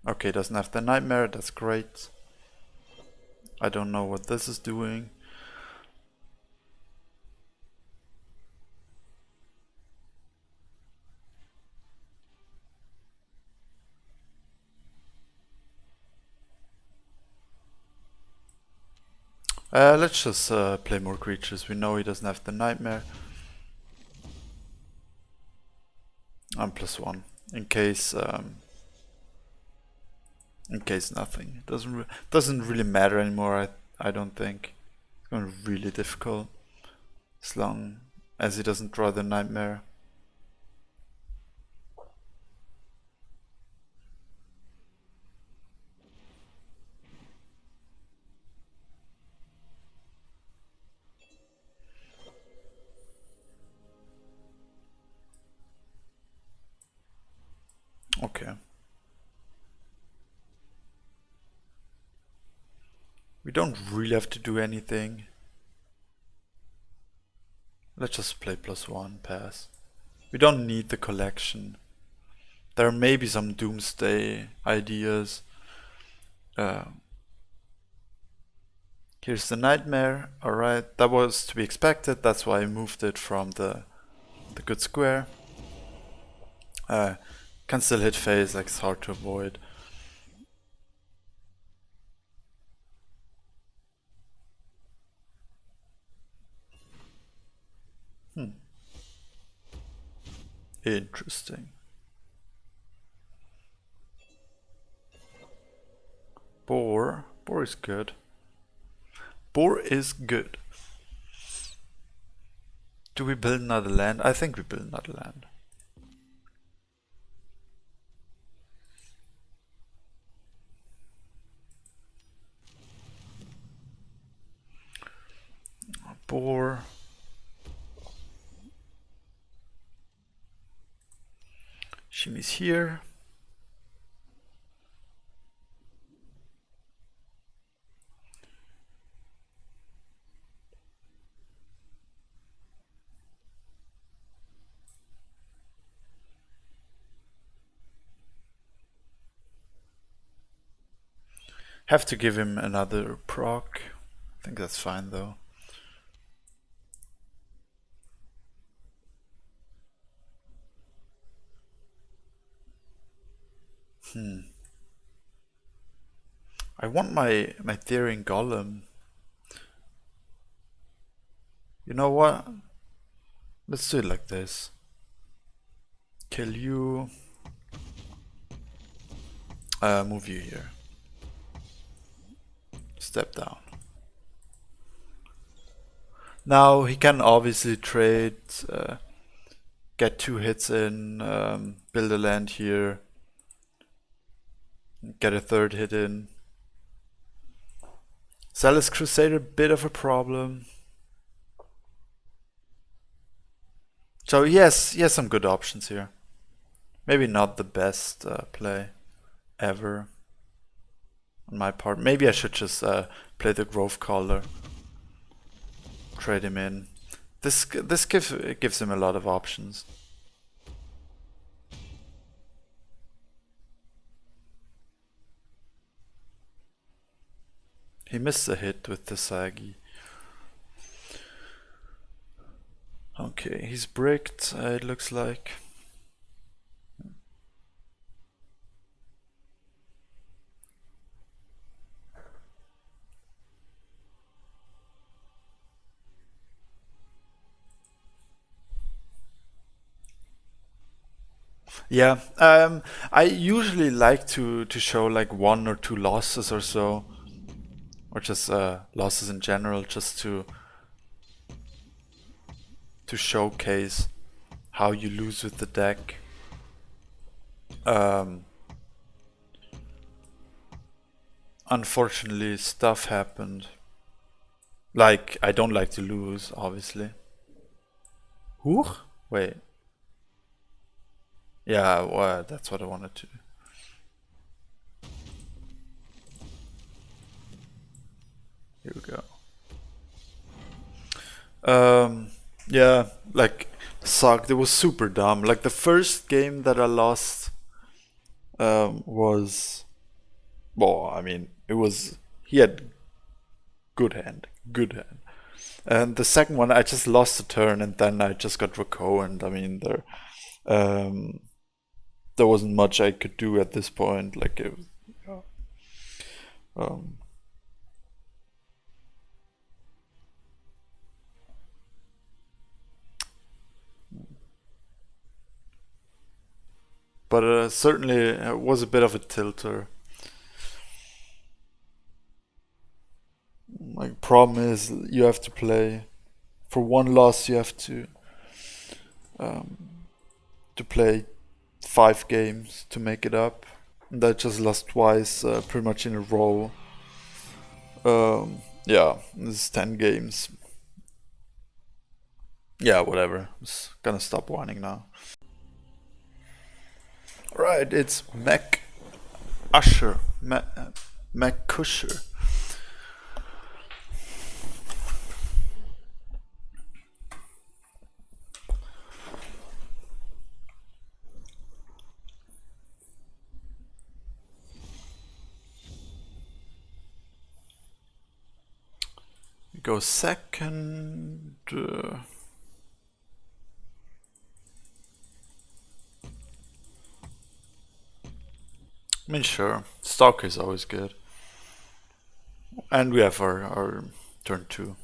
Okay, doesn't have the Nightmare, that's great. I don't know what this is doing. Let's just play more creatures. We know he doesn't have the Nightmare. I'm +1 in case nothing. It doesn't really matter anymore. I don't think it's going to be really difficult as long as he doesn't draw the Nightmare. Okay. We don't really have to do anything. Let's just play +1, pass. We don't need the collection. There may be some doomsday ideas. Here's the Nightmare. Alright, that was to be expected. That's why I moved it from the good square. Can still hit face, like it's hard to avoid. Interesting. Boar is good. Boar is good. Do we build another land? I think we build another land. Boar. Shimmy's here. Have to give him another proc. I think that's fine though. I want my Therian Golem. You know what? Let's do it like this. Kill you. Move you here. Step down. Now he can obviously trade, get 2 hits in, build a land here, get a 3rd hit in. Zealous Crusader, bit of a problem. So he has some good options here. Maybe not the best play ever on my part. Maybe I should just play the Grove Caller. Trade him in. This gives him a lot of options. He missed a hit with the Sagi. Okay, he's bricked, it looks like. Yeah, I usually like to show like one or two losses or so, or just losses in general, just to showcase how you lose with the deck. Um, Unfortunately, stuff happened. Like, I don't like to lose, obviously. Whoa? Wait. Yeah, well, that's what I wanted to do. Here we go. Yeah, like, sucked. It was super dumb. Like, the first game that I lost was. Well, I mean, it was. He had good hand. Good hand. And the second one, I just lost a turn and then I just got Raco, and I mean, um, there wasn't much I could do at this point. Like, it was. Um, but certainly it was a bit of a tilter. Like, problem is you have to play for one loss. You have to play 5 games to make it up. And I just lost twice, pretty much in a row. Yeah, this is 10 games. Yeah, whatever. I'm just gonna stop whining now. Right, it's Mac Usher. Mac Cusher. Go second. I mean, sure. Stalker is always good. And we have our turn 2.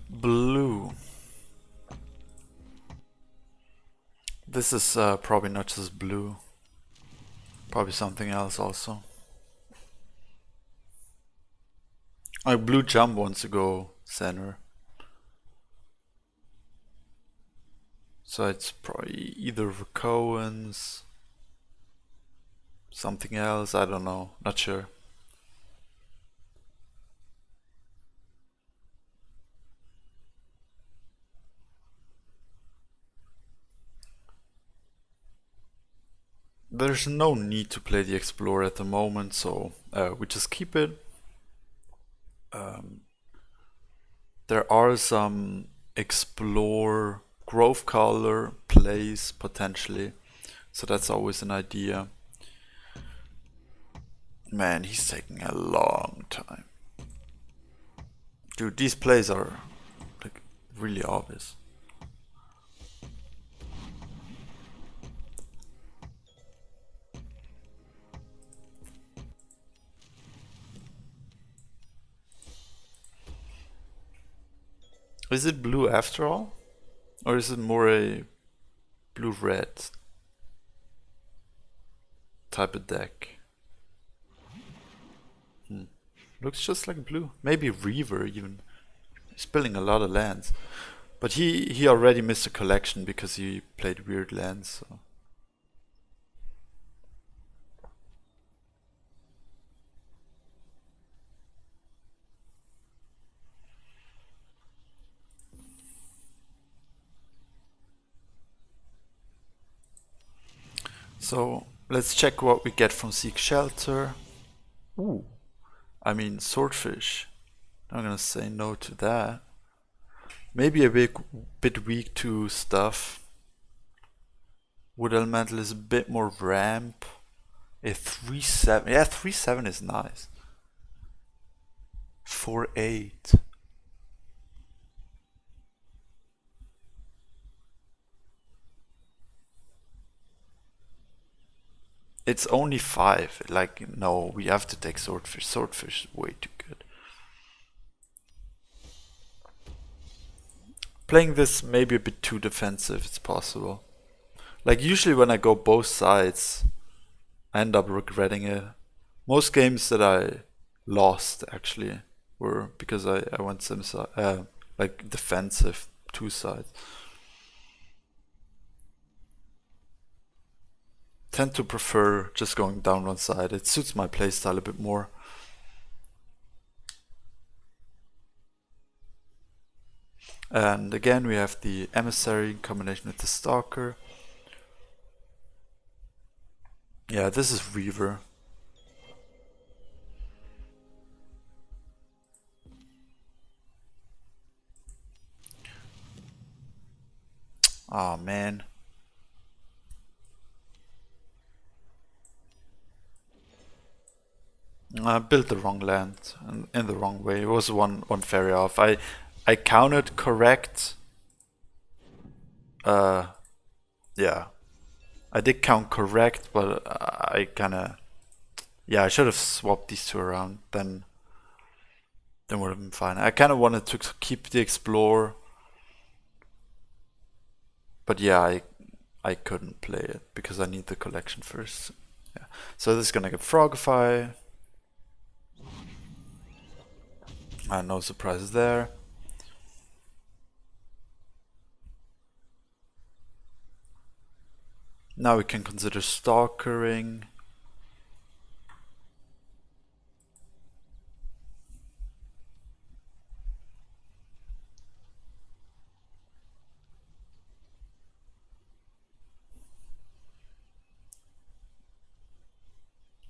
Blue. This is probably not just blue. Probably something else also. Like, blue jump wants to go center. So it's probably either Cohen's, something else, I don't know, not sure. There's no need to play the Explorer at the moment, so we just keep it. There are some Explore Grove Color plays potentially, so that's always an idea. Man, he's taking a long time. Dude, these plays are like really obvious. Is it blue after all? Or is it more a blue-red type of deck? Looks just like blue. Maybe Reaver even. He's building a lot of lands. But he already missed a collection because he played weird lands, so. So let's check what we get from Seek Shelter. Ooh, I mean Swordfish. I'm gonna say no to that. Maybe a bit weak to stuff. Wood Elemental is a bit more ramp. A 3-7. Yeah, 3-7 is nice. 4-8. It's only 5. Like, no, we have to take Swordfish. Swordfish is way too good. Playing this maybe a bit too defensive, it's possible. Like, usually when I go both sides, I end up regretting it. Most games that I lost, actually, were because I went some side, like defensive, two sides. Tend to prefer just going down one side. It suits my playstyle a bit more. And again we have the Emissary in combination with the Stalker. Yeah, this is Reaver. Oh man. I built the wrong land in the wrong way. It was one Faeria off. I counted correct. Yeah. I did count correct, but I kinda, yeah, I should have swapped these two around, then would have been fine. I kinda wanted to keep the Explore, but yeah, I couldn't play it because I need the collection first. Yeah. So this is gonna get Frogify. No surprises there. Now we can consider Stalkering.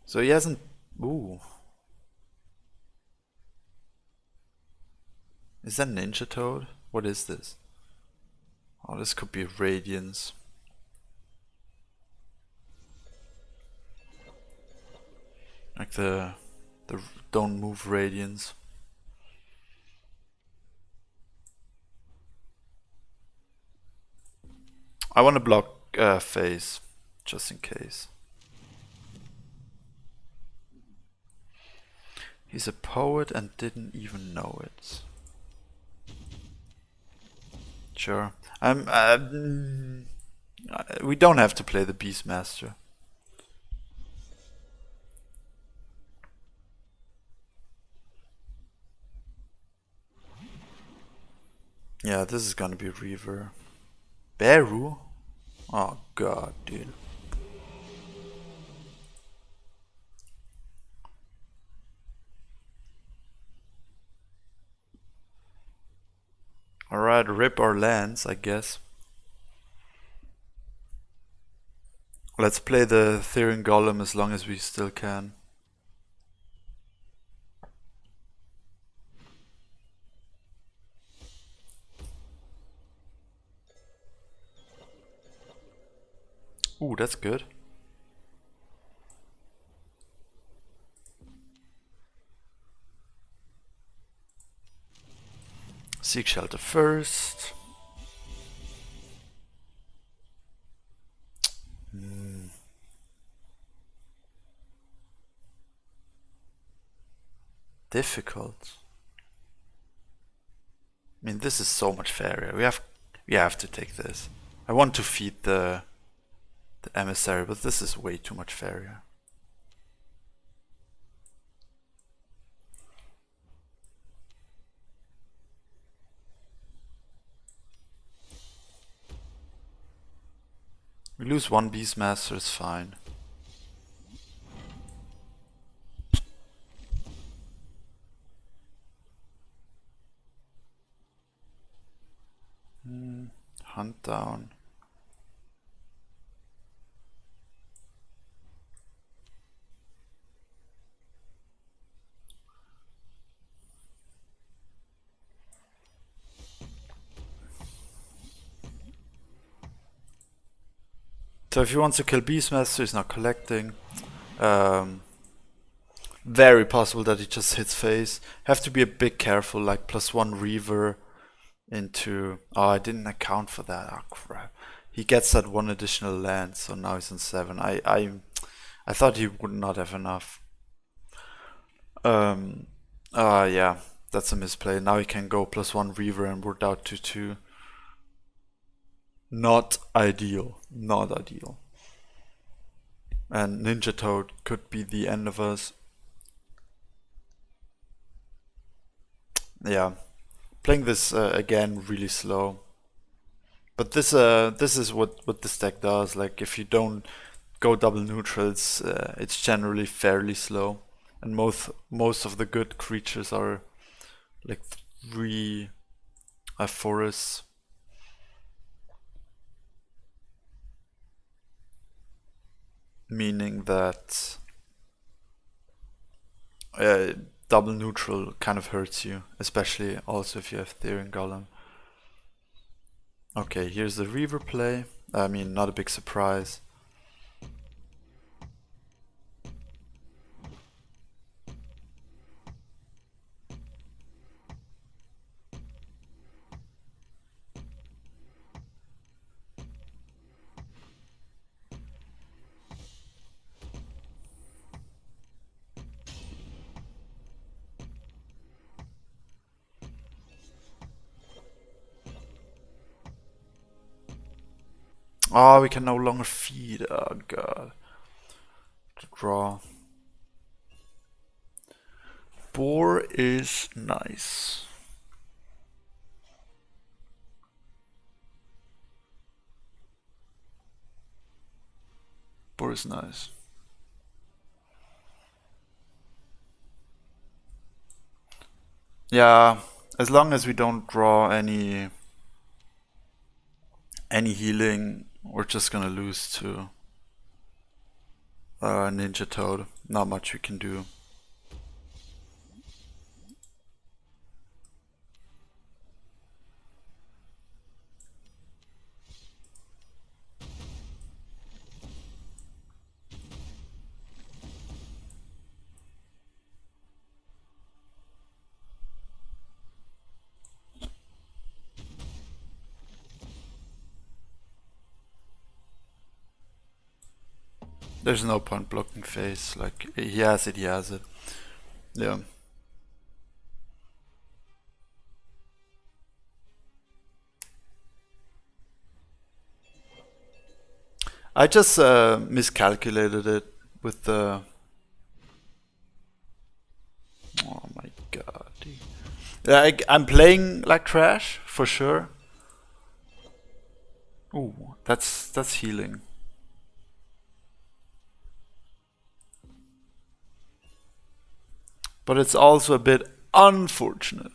So he hasn't. Ooh. Is that Ninja Toad? What is this? Oh, this could be Radiance. Like the don't move Radiance. I want to block Phase, just in case. He's a poet and didn't even know it. Sure. We don't have to play the Beastmaster. Yeah, this is gonna be Reaver. Beru? Oh god, dude. Alright, rip our lands, I guess. Let's play the Therian Golem as long as we still can. Ooh, that's good. Seek Shelter first. Difficult. I mean, this is so much fairer. We have to take this. I want to feed the Emissary, but this is way too much fairer. We lose one Beastmaster, it's fine. Hunt down. So if he wants to kill Beastmaster, he's not collecting. Very possible that he just hits face. Have to be a bit careful, like +1 Reaver into... Oh, I didn't account for that. Oh, crap. He gets that 1 additional land, so now he's on 7. I thought he would not have enough. Yeah, that's a misplay. Now he can go +1 Reaver and we're down to 2. Not ideal. Not ideal. And Ninja Toad could be the end of us. Yeah. Playing this again really slow. But this is what this deck does. Like if you don't go double neutrals, it's generally fairly slow. And most of the good creatures are like 3 forests. Meaning that double neutral kind of hurts you, especially also if you have Therian Golem. Okay, here's the Reaver play. I mean, not a big surprise. Oh, we can no longer feed. Oh god. Draw. Boar is nice. Boar is nice. Yeah, as long as we don't draw any healing, we're just gonna lose to Ninja Toad. Not much we can do. There's no point blocking face. Like he has it, he has it. Yeah. I just miscalculated it with the... Oh my god. Yeah, I'm playing like trash, for sure. Ooh, that's healing. But it's also a bit unfortunate.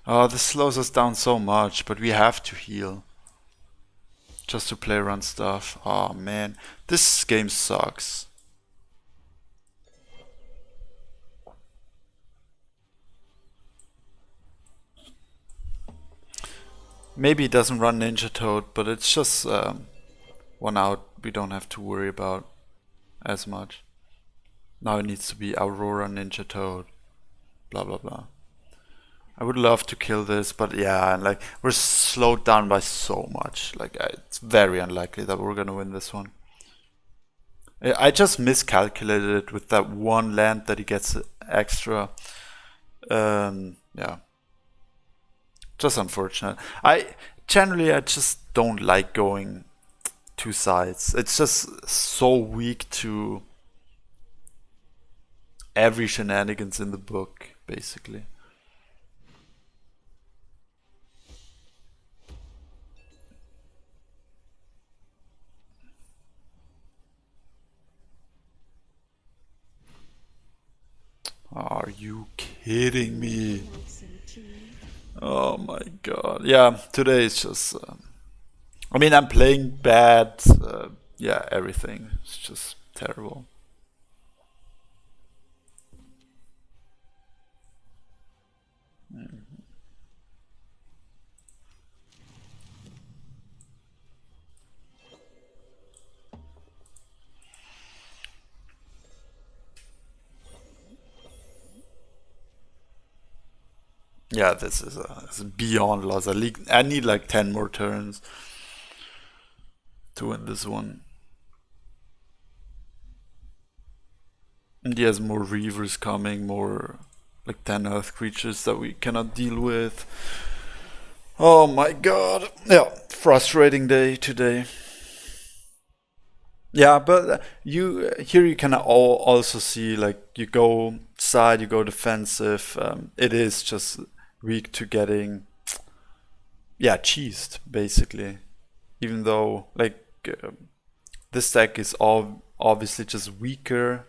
Oh, this slows us down so much, but we have to heal. Just to play around stuff. Oh man, this game sucks. Maybe it doesn't run Ninja Toad, but it's just 1 out we don't have to worry about as much. Now it needs to be Aurora Ninja Toad. Blah blah blah. I would love to kill this, but yeah, and like we're slowed down by so much. Like it's very unlikely that we're gonna win this one. I just miscalculated it with that 1 land that he gets extra. Yeah, just unfortunate. I just don't like going 2 sides. It's just so weak to every shenanigans in the book, basically. Are you kidding me? Oh my god. Yeah, today is just... I mean, I'm playing bad. Yeah, everything. It's just terrible. Yeah, this is beyond loss. I need like 10 more turns to win this one. And he has more Reavers coming, more like 10 Earth creatures that we cannot deal with. Oh my god. Yeah, frustrating day today. Yeah, but you here you can also see like you go side, you go defensive. It is just weak to getting yeah cheesed basically. Even though like this deck is all obviously just weaker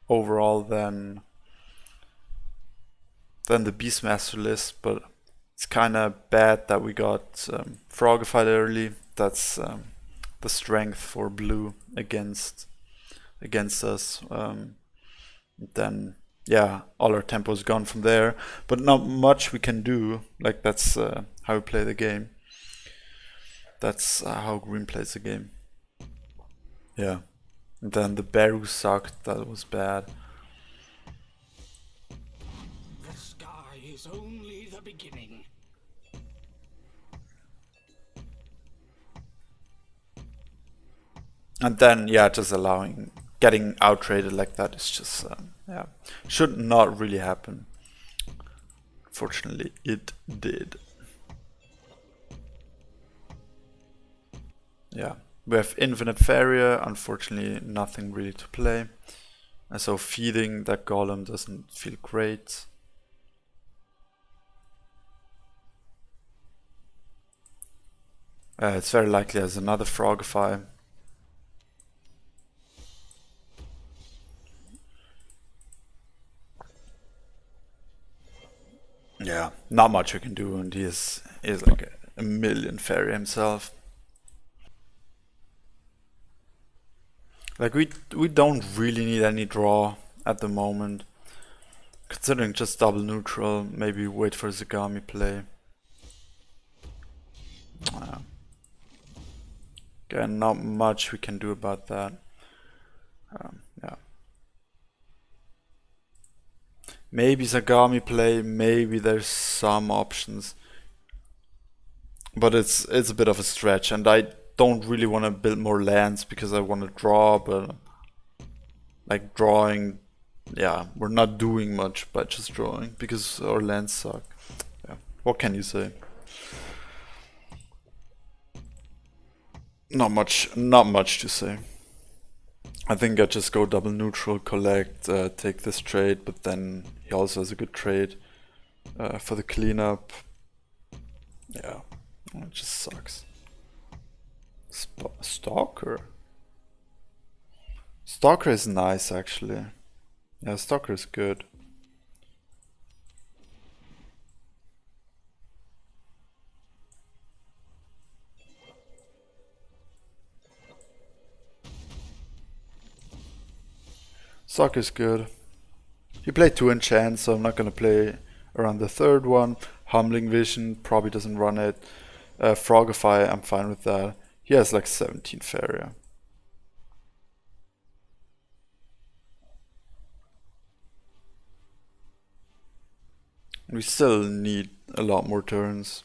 overall than the Beastmaster list, but it's kind of bad that we got Frogified early. That's the strength for blue against us. Then yeah, all our tempo is gone from there, but not much we can do. Like that's how we play the game. That's how Green plays the game. Yeah. And then the Beru sucked. That was bad. The sky is only the beginning. And then yeah, just allowing getting out traded like that is just yeah, should not really happen. Fortunately, it did. Yeah, we have infinite Faeria. Unfortunately, nothing really to play. And so feeding that golem doesn't feel great. It's very likely as another Frogify. Yeah, not much we can do, and he is like a million Fairy himself. Like we don't really need any draw at the moment. Considering just double neutral, maybe wait for Zagami play. Again, not much we can do about that. Yeah. Maybe Zagami play, maybe there's some options. But it's a bit of a stretch, and I don't really want to build more lands because I want to draw, but like drawing, yeah, we're not doing much by just drawing because our lands suck. Yeah, what can you say? Not much to say. I think I just go double neutral, collect, take this trade, but then he also has a good trade for the cleanup. Yeah, it just sucks. Stalker? Stalker is nice actually. Yeah, Stalker is good. Stalker is good. He played 2 enchants, so I'm not gonna play around the third one. Humbling Vision probably doesn't run it. Frogify, I'm fine with that. He has like 17 Faeria. We still need a lot more turns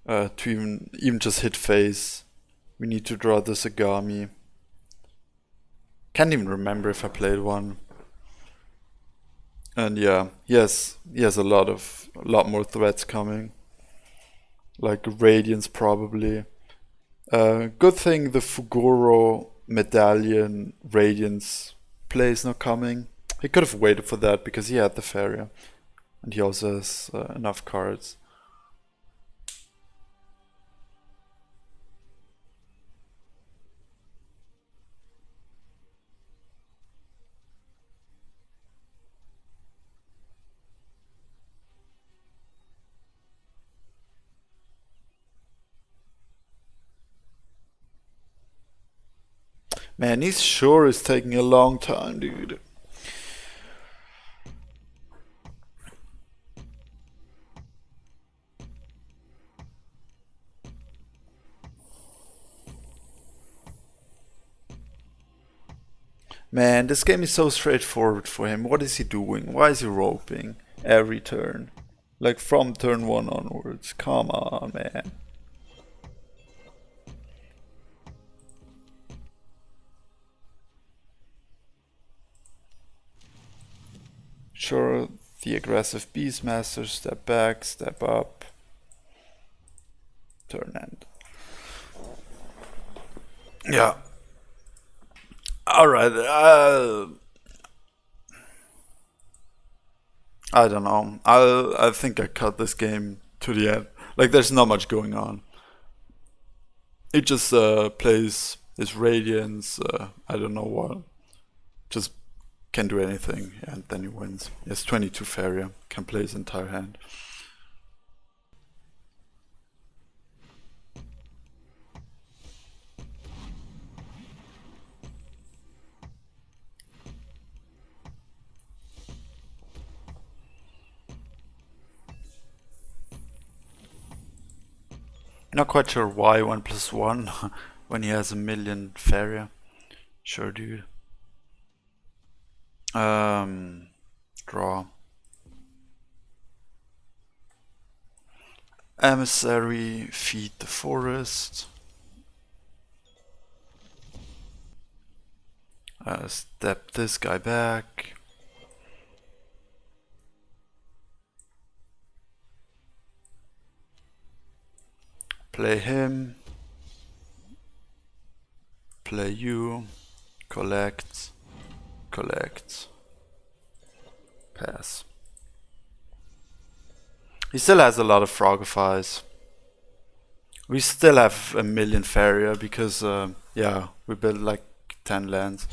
to even just hit face. We need to draw the Sagami. Can't even remember if I played one. And yeah, he has a lot more threats coming. Like Radiance probably. Good thing the Fugoro Medallion Radiance play is not coming. He could have waited for that because he had the Faeria. And he also has enough cards. Man, this sure is taking a long time, dude. Man, this game is so straightforward for him. What is he doing? Why is he roping every turn? Like from turn 1 onwards. Come on, man. Sure, the aggressive Beastmaster, step back, step up. Turn end. Yeah. Alright, I don't know. I think I cut this game to the end. Like, there's not much going on. He just plays his Radiance, I don't know what. Just can do anything, and then he wins. He has 22 Faeria, can play his entire hand. Not quite sure why 1+1 when he has a million Faeria. Sure, dude. Draw. Emissary, feed the forest. Step this guy back. Play him. Play you. Collect. Collect. Pass. He still has a lot of Frogifies. We still have a million Faeria because, yeah, we built like 10 lands.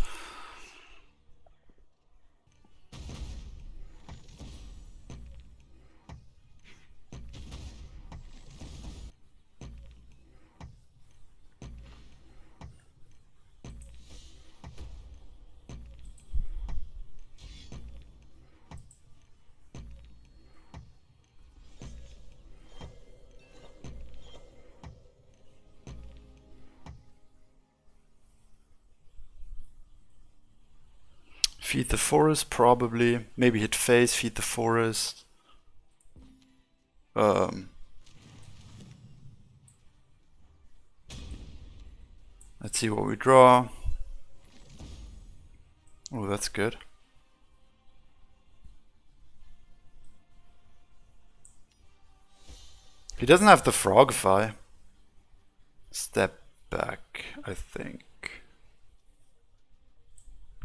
Feed the forest, probably. Maybe hit face, feed the forest. Let's see what we draw. Oh, that's good. He doesn't have the Frogify. Step back, I think.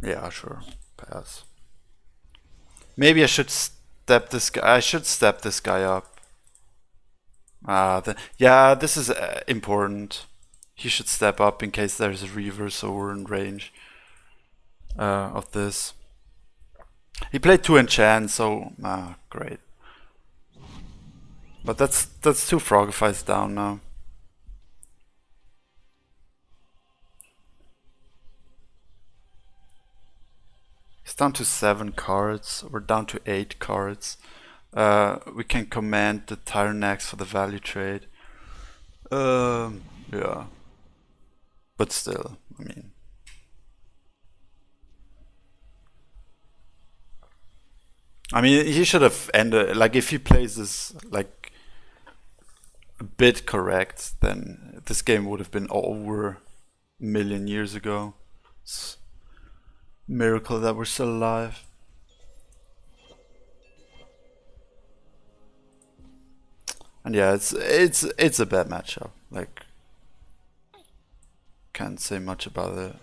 Yeah, sure. Pass. Maybe I should step this guy. I should step this guy up. Yeah, this is important. He should step up in case there's a reverse so we're in range of this. He played 2 enchant, so great. But that's 2 Frogifies down now. It's down to 7 cards. We're down to 8 cards. We can command the Tyrannax for the value trade. Yeah. But still, I mean. He should have ended, like, if he plays this, like, a bit correct, then this game would have been over a million years ago. It's a miracle that we're still alive. And yeah, it's a bad matchup. Like, can't say much about it.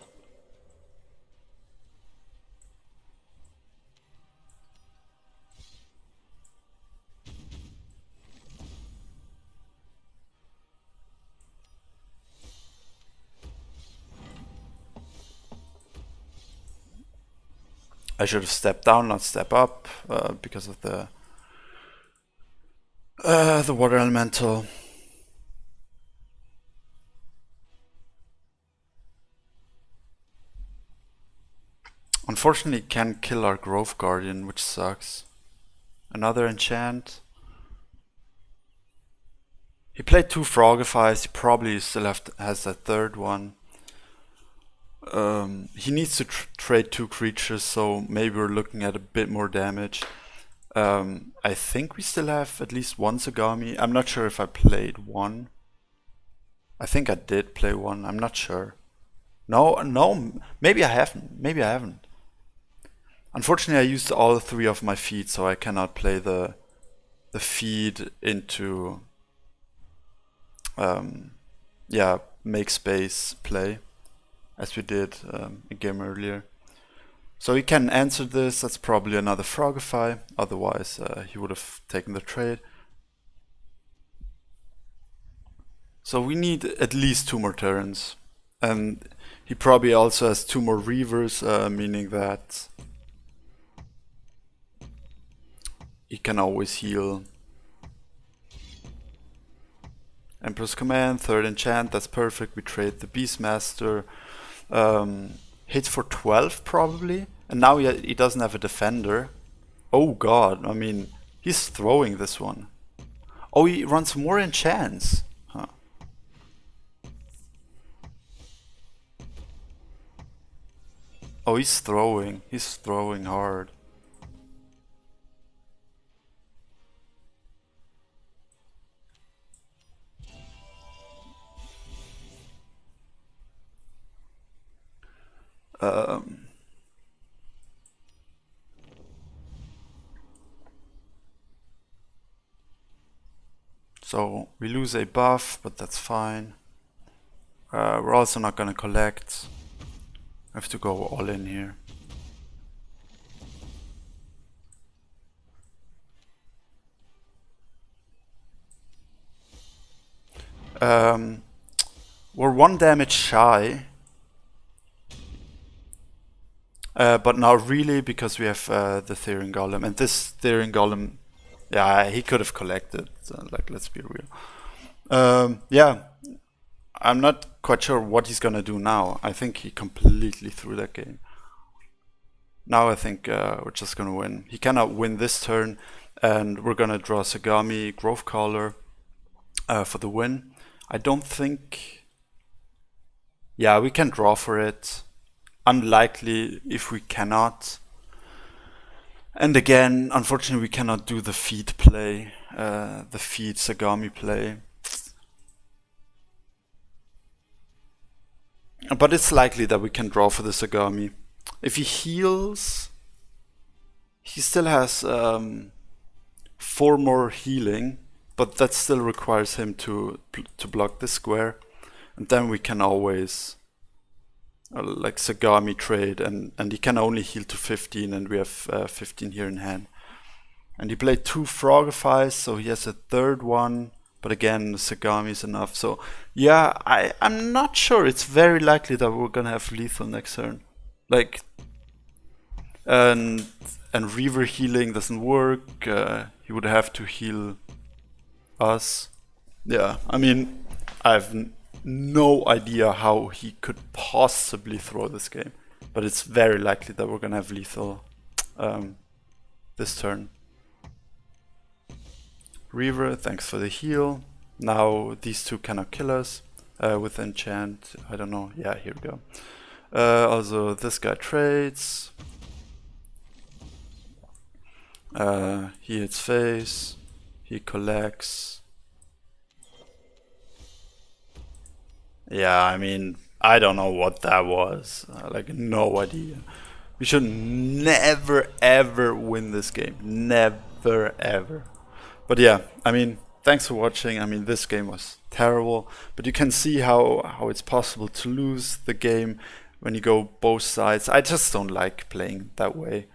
I should have stepped down, not step up, because of the water elemental. Unfortunately, can't kill our Grove Guardian, which sucks. Another enchant. He played 2 Frogifies. He probably still has that third one. He needs to trade 2 creatures, so maybe we're looking at a bit more damage. I think we still have at least one Sagami. I'm not sure if I played one. I think I did play one. I'm not sure. No, maybe I haven't. Maybe I haven't. Unfortunately, I used all three of my feet, so I cannot play the feed into yeah, make space play as we did a game earlier. So he can answer this. That's probably another Frogify. Otherwise, he would have taken the trade. So we need at least two more turns. And he probably also has two more Reavers, meaning that he can always heal. Emperor's Command, third enchant, that's perfect. We trade the Beastmaster. Hits for 12 probably. And now he doesn't have a defender. Oh god, I mean, he's throwing this one. Oh, he runs more enchants. Huh. Oh, he's throwing. He's throwing hard. So we lose a buff, but that's fine. We're also not gonna collect. I have to go all in here. We're one damage shy. But now really, because we have the Therian Golem, and this Therian Golem, yeah, he could have collected, so, like, let's be real. Yeah, I'm not quite sure what he's gonna do now. I think he completely threw that game. Now I think we're just gonna win. He cannot win this turn, and we're gonna draw Sagami, Grove Caller for the win. I don't think... Yeah, we can draw for it. Unlikely if we cannot. And again, unfortunately we cannot do the feed play, the feed Sagami play. But it's likely that we can draw for the Sagami. If he heals, he still has 4 more healing, but that still requires him to block this square. And then we can always like Sagami trade, and he can only heal to 15, and we have 15 here in hand. And he played 2 Frogifies, so he has a third one, but again Sagami is enough. So yeah, I'm not sure. It's very likely that we're gonna have lethal next turn. Like, and Reaver healing doesn't work. He would have to heal us. Yeah, I mean, I've no idea how he could possibly throw this game, but it's very likely that we're gonna have lethal this turn. Reaver, thanks for the heal. Now these two cannot kill us with enchant. I don't know. Yeah, here we go. Also, this guy trades. He hits face. He collects. Yeah, I mean, I don't know what that was. Like, no idea. We should never ever win this game. Never ever. But yeah, I mean, thanks for watching. I mean, this game was terrible, but you can see how it's possible to lose the game when you go both sides. I just don't like playing that way.